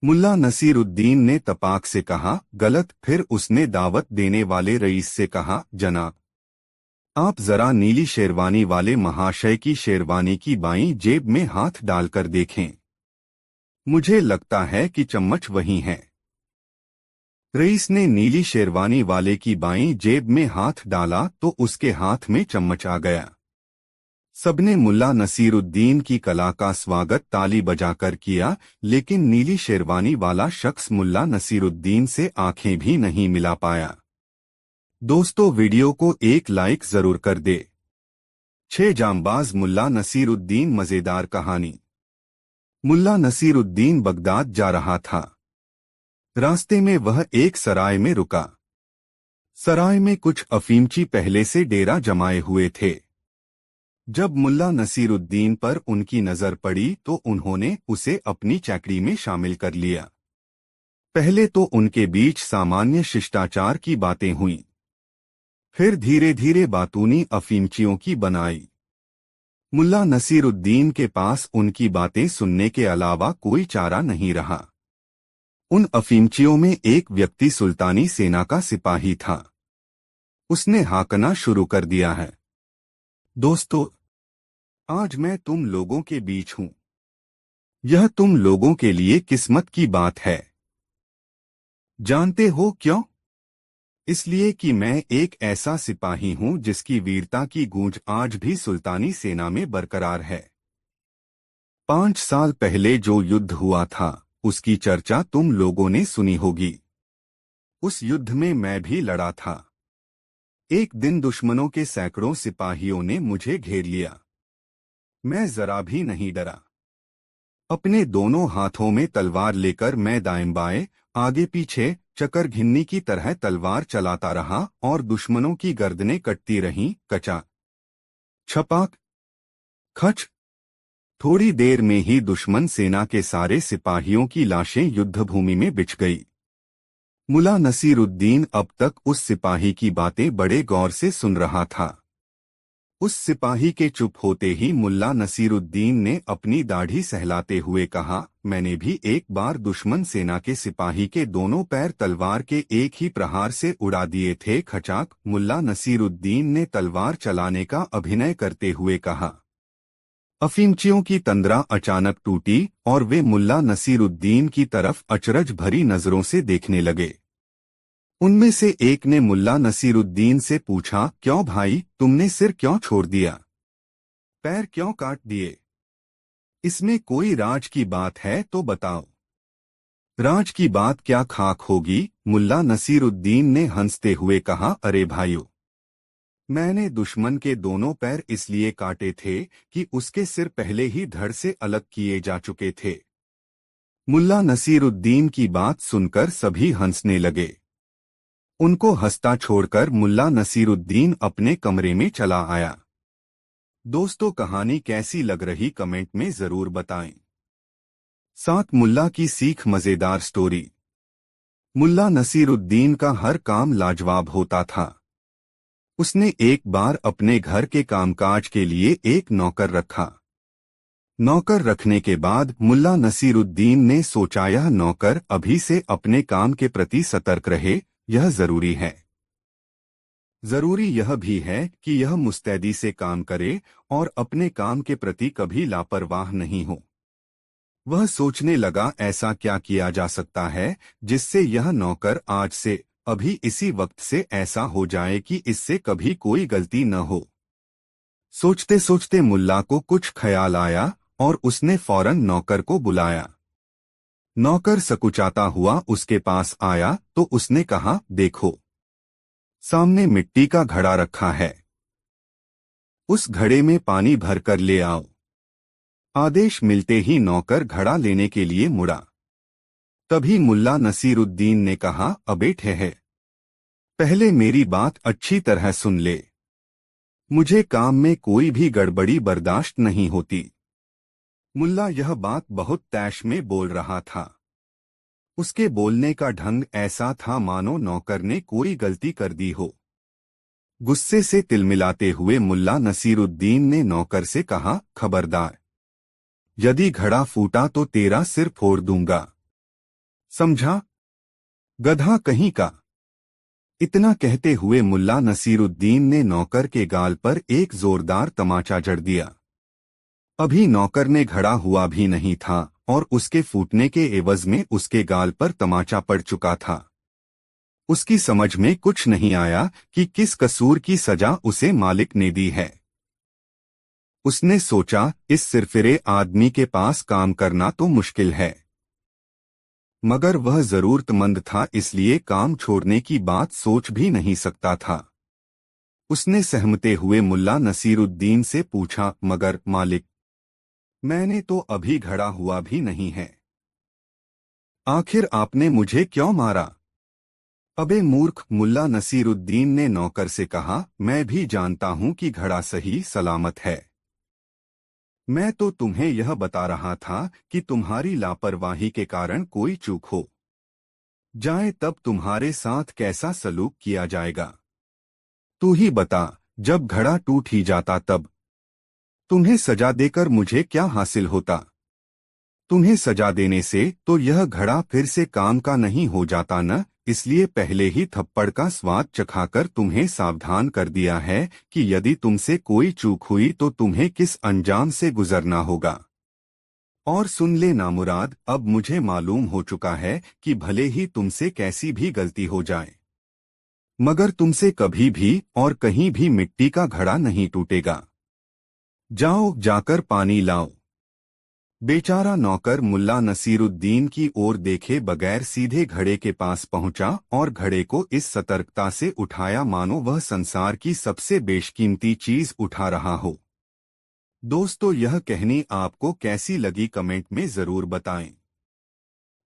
मुल्ला नसीरुद्दीन ने तपाक से कहा, गलत। फिर उसने दावत देने वाले रईस से कहा, जनाब, आप जरा नीली शेरवानी वाले महाशय की शेरवानी की बाईं जेब में हाथ डालकर देखें। मुझे लगता है कि चम्मच वही है। रईस ने नीली शेरवानी वाले की बाईं जेब में हाथ डाला तो उसके हाथ में चम्मच आ गया। सबने मुल्ला नसीरुद्दीन की कला का स्वागत ताली बजाकर किया, लेकिन नीली शेरवानी वाला शख्स मुल्ला नसीरुद्दीन से आंखें भी नहीं मिला पाया। दोस्तों, वीडियो को एक लाइक जरूर कर दे। 6 जांबाज मुल्ला नसीरुद्दीन मजेदार कहानी। मुल्ला नसीरुद्दीन बगदाद जा रहा था। रास्ते में वह एक सराय में रुका। सराय में कुछ अफीमची पहले से डेरा जमाए हुए थे। जब मुल्ला नसीरुद्दीन पर उनकी नजर पड़ी तो उन्होंने उसे अपनी चैकड़ी में शामिल कर लिया। पहले तो उनके बीच सामान्य शिष्टाचार की बातें हुईं। फिर धीरे धीरे बातूनी अफीमचियों की बनाई। मुल्ला नसीरुद्दीन के पास उनकी बातें सुनने के अलावा कोई चारा नहीं रहा। उन अफीमचियों में एक व्यक्ति सुल्तानी सेना का सिपाही था। उसने हाकना शुरू कर दिया है, दोस्तों, आज मैं तुम लोगों के बीच हूं। यह तुम लोगों के लिए किस्मत की बात है। जानते हो क्यों? इसलिए कि मैं एक ऐसा सिपाही हूं जिसकी वीरता की गूंज आज भी सुल्तानी सेना में बरकरार है। 5 साल पहले जो युद्ध हुआ था, उसकी चर्चा तुम लोगों ने सुनी होगी। उस युद्ध में मैं भी लड़ा था। एक दिन दुश्मनों के सैकड़ों सिपाहियों ने मुझे घेर लिया। मैं जरा भी नहीं डरा। अपने दोनों हाथों में तलवार लेकर मैं दाएं बाएं, आगे पीछे चकर घिन्नी की तरह तलवार चलाता रहा और दुश्मनों की गर्दनें कटती रहीं। कचा छपाक खच। थोड़ी देर में ही दुश्मन सेना के सारे सिपाहियों की लाशें युद्धभूमि में बिछ गई। मुल्ला नसीरुद्दीन अब तक उस सिपाही की बातें बड़े गौर से सुन रहा था। उस सिपाही के चुप होते ही मुल्ला नसीरुद्दीन ने अपनी दाढ़ी सहलाते हुए कहा, मैंने भी एक बार दुश्मन सेना के सिपाही के दोनों पैर तलवार के एक ही प्रहार से उड़ा दिए थे। खचाक। मुल्ला नसीरुद्दीन ने तलवार चलाने का अभिनय करते हुए कहा। अफीमचियों की तंद्रा अचानक टूटी और वे मुल्ला नसीरुद्दीन की तरफ अचरज भरी नजरों से देखने लगे। उनमें से एक ने मुल्ला नसीरुद्दीन से पूछा, क्यों भाई, तुमने सिर क्यों छोड़ दिया, पैर क्यों काट दिए? इसमें कोई राज की बात है तो बताओ। राज की बात क्या खाक होगी, मुल्ला नसीरुद्दीन ने हंसते हुए कहा, अरे भाइयों, मैंने दुश्मन के दोनों पैर इसलिए काटे थे कि उसके सिर पहले ही धड़ से अलग किए जा चुके थे। मुल्ला नसीरुद्दीन की बात सुनकर सभी हंसने लगे। उनको हंसता छोड़कर मुल्ला नसीरुद्दीन अपने कमरे में चला आया। दोस्तों, कहानी कैसी लग रही कमेंट में जरूर बताएं। साथ मुल्ला की सीख मजेदार स्टोरी। मुल्ला नसीरुद्दीन का हर काम लाजवाब होता था। उसने एक बार अपने घर के कामकाज के लिए एक नौकर रखा। नौकर रखने के बाद मुल्ला नसीरुद्दीन ने सोचा, यह नौकर अभी से अपने काम के प्रति सतर्क रहे, यह जरूरी है। जरूरी यह भी है कि यह मुस्तैदी से काम करे और अपने काम के प्रति कभी लापरवाह नहीं हो। वह सोचने लगा, ऐसा क्या किया जा सकता है जिससे यह नौकर आज से, अभी इसी वक्त से ऐसा हो जाए कि इससे कभी कोई गलती न हो। सोचते सोचते मुल्ला को कुछ ख्याल आया और उसने फौरन नौकर को बुलाया। नौकर सकुचाता हुआ उसके पास आया तो उसने कहा, देखो, सामने मिट्टी का घड़ा रखा है, उस घड़े में पानी भरकर ले आओ। आदेश मिलते ही नौकर घड़ा लेने के लिए मुड़ा। तभी मुल्ला नसीरुद्दीन ने कहा, अबे ठहर, पहले मेरी बात अच्छी तरह सुन ले। मुझे काम में कोई भी गड़बड़ी बर्दाश्त नहीं होती। मुल्ला यह बात बहुत तैश में बोल रहा था। उसके बोलने का ढंग ऐसा था मानो नौकर ने कोई गलती कर दी हो। गुस्से से तिलमिलाते हुए मुल्ला नसीरुद्दीन ने नौकर से कहा, खबरदार, यदि घड़ा फूटा तो तेरा सिर फोड़ दूंगा, समझा, गधा कहीं का। इतना कहते हुए मुल्ला नसीरुद्दीन ने नौकर के गाल पर एक जोरदार तमाचा जड़ दिया। अभी नौकर ने घड़ा हुआ भी नहीं था और उसके फूटने के एवज में उसके गाल पर तमाचा पड़ चुका था। उसकी समझ में कुछ नहीं आया कि किस कसूर की सजा उसे मालिक ने दी है। उसने सोचा, इस सिरफिरे आदमी के पास काम करना तो मुश्किल है, मगर वह जरूरतमंद था इसलिए काम छोड़ने की बात सोच भी नहीं सकता था। उसने सहमते हुए मुल्ला नसीरुद्दीन से पूछा, मगर मालिक, मैंने तो अभी घड़ा हुआ भी नहीं है, आखिर आपने मुझे क्यों मारा? अबे मूर्ख, मुल्ला नसीरुद्दीन ने नौकर से कहा, मैं भी जानता हूं कि घड़ा सही सलामत है। मैं तो तुम्हें यह बता रहा था कि तुम्हारी लापरवाही के कारण कोई चूक हो जाए तब तुम्हारे साथ कैसा सलूक किया जाएगा। तू ही बता, जब घड़ा टूट ही जाता तब तुम्हें सजा देकर मुझे क्या हासिल होता? तुम्हें सजा देने से तो यह घड़ा फिर से काम का नहीं हो जाता न, इसलिए पहले ही थप्पड़ का स्वाद चखाकर तुम्हें सावधान कर दिया है कि यदि तुमसे कोई चूक हुई तो तुम्हें किस अंजाम से गुजरना होगा। और सुन ले नामुराद, अब मुझे मालूम हो चुका है कि भले ही तुमसे कैसी भी गलती हो जाए, मगर तुमसे कभी भी और कहीं भी मिट्टी का घड़ा नहीं टूटेगा। जाओ, जाकर पानी लाओ। बेचारा नौकर मुल्ला नसीरुद्दीन की ओर देखे बगैर सीधे घड़े के पास पहुंचा और घड़े को इस सतर्कता से उठाया मानो वह संसार की सबसे बेशकीमती चीज उठा रहा हो। दोस्तों, यह कहानी आपको कैसी लगी कमेंट में जरूर बताएं।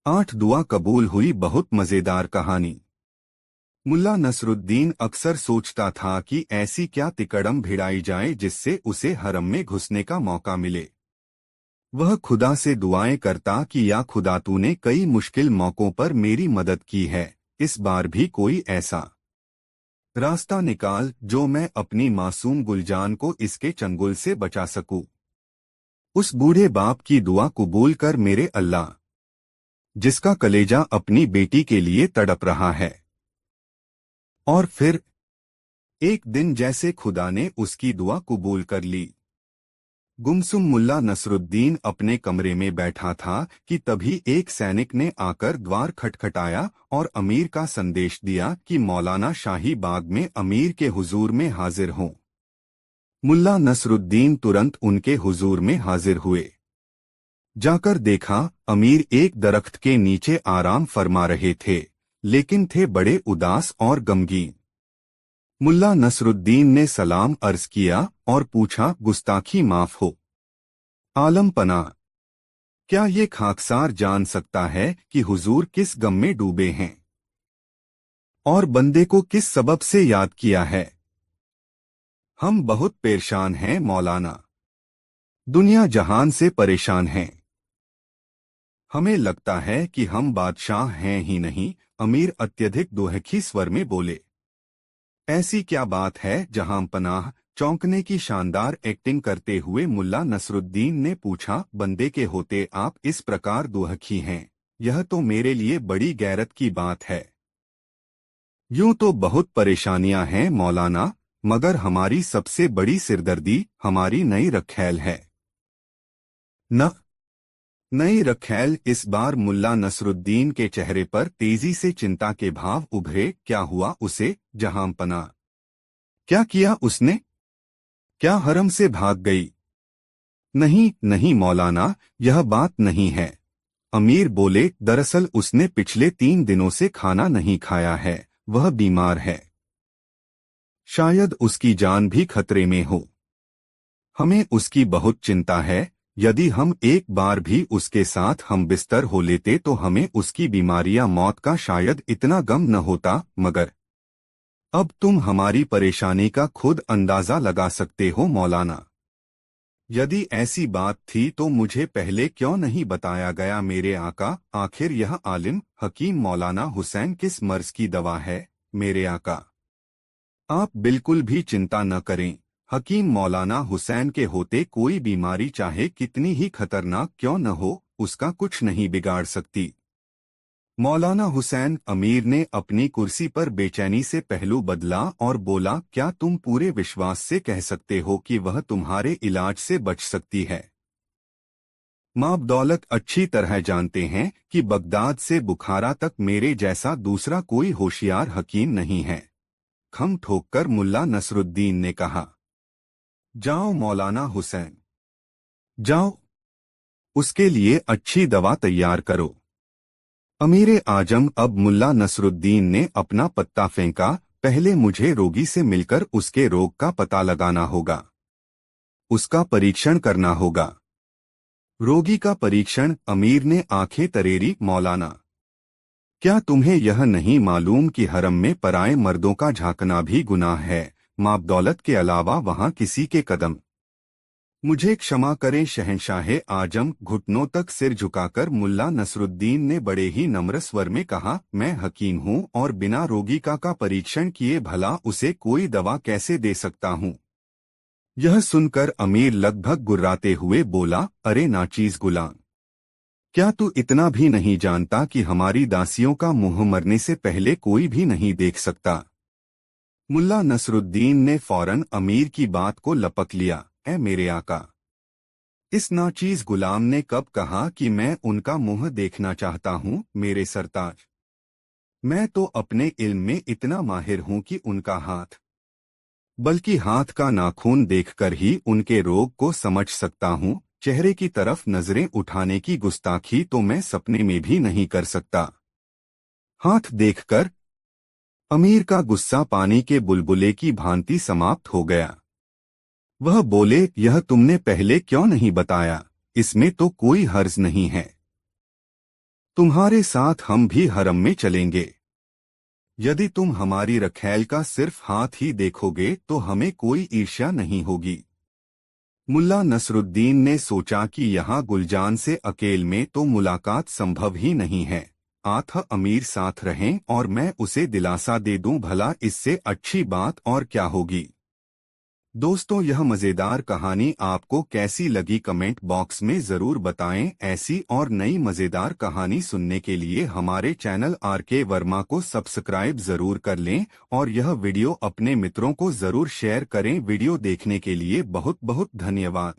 8 दुआ कबूल हुई। बहुत मजेदार कहानी। मुल्ला नसरुद्दीन अक्सर सोचता था कि ऐसी क्या तिकड़म भिड़ाई जाए जिससे उसे हरम में घुसने का मौका मिले। वह खुदा से दुआएं करता कि या खुदा, तूने कई मुश्किल मौकों पर मेरी मदद की है, इस बार भी कोई ऐसा रास्ता निकाल जो मैं अपनी मासूम गुलजान को इसके चंगुल से बचा सकूं। उस बूढ़े बाप की दुआ कबूल कर मेरे अल्लाह, जिसका कलेजा अपनी बेटी के लिए तड़प रहा है। और फिर एक दिन जैसे खुदा ने उसकी दुआ कबूल कर ली। गुमसुम मुल्ला नसरुद्दीन अपने कमरे में बैठा था कि तभी एक सैनिक ने आकर द्वार खटखटाया और अमीर का संदेश दिया कि मौलाना शाही बाग में अमीर के हुजूर में हाजिर हों। मुल्ला नसरुद्दीन तुरंत उनके हुजूर में हाजिर हुए। जाकर देखा, अमीर एक दरख्त के नीचे आराम फरमा रहे थे, लेकिन थे बड़े उदास और गमगीन। मुल्ला नसरुद्दीन ने सलाम अर्ज किया और पूछा, गुस्ताखी माफ हो आलम पना, क्या ये खाकसार जान सकता है कि हुजूर किस गम में डूबे हैं और बंदे को किस सबब से याद किया है? हम बहुत परेशान हैं मौलाना, दुनिया जहान से परेशान हैं। हमें लगता है कि हम बादशाह हैं ही नहीं। अमीर अत्यधिक दुहखी स्वर में बोले। ऐसी क्या बात है जहां पनाह? चौंकने की शानदार एक्टिंग करते हुए मुल्ला नसरुद्दीन ने पूछा, बंदे के होते आप इस प्रकार दुहखी हैं, यह तो मेरे लिए बड़ी गैरत की बात है। यूं तो बहुत परेशानियां हैं मौलाना, मगर हमारी सबसे बड़ी सिरदर्दी हमारी नई रखैल है। न नई रखैल? इस बार मुल्ला नसरुद्दीन के चेहरे पर तेजी से चिंता के भाव उभरे। क्या हुआ उसे जहां पना? क्या किया उसने? क्या हरम से भाग गई? नहीं नहीं मौलाना, यह बात नहीं है। अमीर बोले, दरअसल उसने पिछले 3 दिनों से खाना नहीं खाया है, वह बीमार है। शायद उसकी जान भी खतरे में हो। हमें उसकी बहुत चिंता है। यदि हम एक बार भी उसके साथ हम बिस्तर हो लेते तो हमें उसकी बीमारी या मौत का शायद इतना गम न होता, मगर अब तुम हमारी परेशानी का खुद अंदाजा लगा सकते हो मौलाना। यदि ऐसी बात थी तो मुझे पहले क्यों नहीं बताया गया मेरे आका? आखिर यह आलिम हकीम मौलाना हुसैन किस मर्ज की दवा है मेरे आका? आप बिल्कुल भी चिंता न करें। हकीम मौलाना हुसैन के होते कोई बीमारी चाहे कितनी ही खतरनाक क्यों न हो, उसका कुछ नहीं बिगाड़ सकती। मौलाना हुसैन। अमीर ने अपनी कुर्सी पर बेचैनी से पहलू बदला और बोला, क्या तुम पूरे विश्वास से कह सकते हो कि वह तुम्हारे इलाज से बच सकती है? माँ दौलत अच्छी तरह जानते हैं कि बगदाद से बुखारा तक मेरे जैसा दूसरा कोई होशियार हकीम नहीं है। खम ठोककर मुल्ला नसरुद्दीन ने कहा। जाओ मौलाना हुसैन, जाओ, उसके लिए अच्छी दवा तैयार करो। अमीरे आजम। अब मुल्ला नसरुद्दीन ने अपना पत्ता फेंका। पहले मुझे रोगी से मिलकर उसके रोग का पता लगाना होगा, उसका परीक्षण करना होगा। रोगी का परीक्षण? अमीर ने आंखें तरेरी। मौलाना, क्या तुम्हें यह नहीं मालूम कि हरम में पराए मर्दों का झांकना भी गुनाह है? माँ दौलत के अलावा वहां किसी के कदम। मुझे क्षमा करें शहंशाहे आजम। घुटनों तक सिर झुकाकर मुल्ला नसरुद्दीन ने बड़े ही नम्र स्वर में कहा, मैं हकीम हूँ और बिना रोगी का परीक्षण किए भला उसे कोई दवा कैसे दे सकता हूँ? यह सुनकर अमीर लगभग गुर्राते हुए बोला, अरे नाचीज गुलाम, क्या तू इतना भी नहीं जानता कि हमारी दासियों का मुंह मरने से पहले कोई भी नहीं देख सकता? मुल्ला नसरुद्दीन ने फौरन अमीर की बात को लपक लिया। ऐ मेरे आका, इस नाचीज गुलाम ने कब कहा कि मैं उनका मुंह देखना चाहता हूँ मेरे सरताज? मैं तो अपने इल्म में इतना माहिर हूँ कि उनका हाथ, बल्कि हाथ का नाखून देखकर ही उनके रोग को समझ सकता हूँ। चेहरे की तरफ नजरें उठाने की गुस्ताखी तो मैं सपने में भी नहीं कर सकता। हाथ देखकर अमीर का गुस्सा पानी के बुलबुले की भांति समाप्त हो गया। वह बोले, यह तुमने पहले क्यों नहीं बताया? इसमें तो कोई हर्ज नहीं है। तुम्हारे साथ हम भी हरम में चलेंगे। यदि तुम हमारी रखैल का सिर्फ हाथ ही देखोगे तो हमें कोई ईर्ष्या नहीं होगी। मुल्ला नसरुद्दीन ने सोचा कि यहाँ गुलजान से अकेले में तो मुलाकात संभव ही नहीं है। आथ अमीर साथ रहें और मैं उसे दिलासा दे दूं, भला इससे अच्छी बात और क्या होगी। दोस्तों, यह मज़ेदार कहानी आपको कैसी लगी कमेंट बॉक्स में ज़रूर बताएं। ऐसी और नई मज़ेदार कहानी सुनने के लिए हमारे चैनल आर.के. वर्मा को सब्सक्राइब ज़रूर कर लें और यह वीडियो अपने मित्रों को ज़रूर शेयर करें। वीडियो देखने के लिए बहुत बहुत धन्यवाद।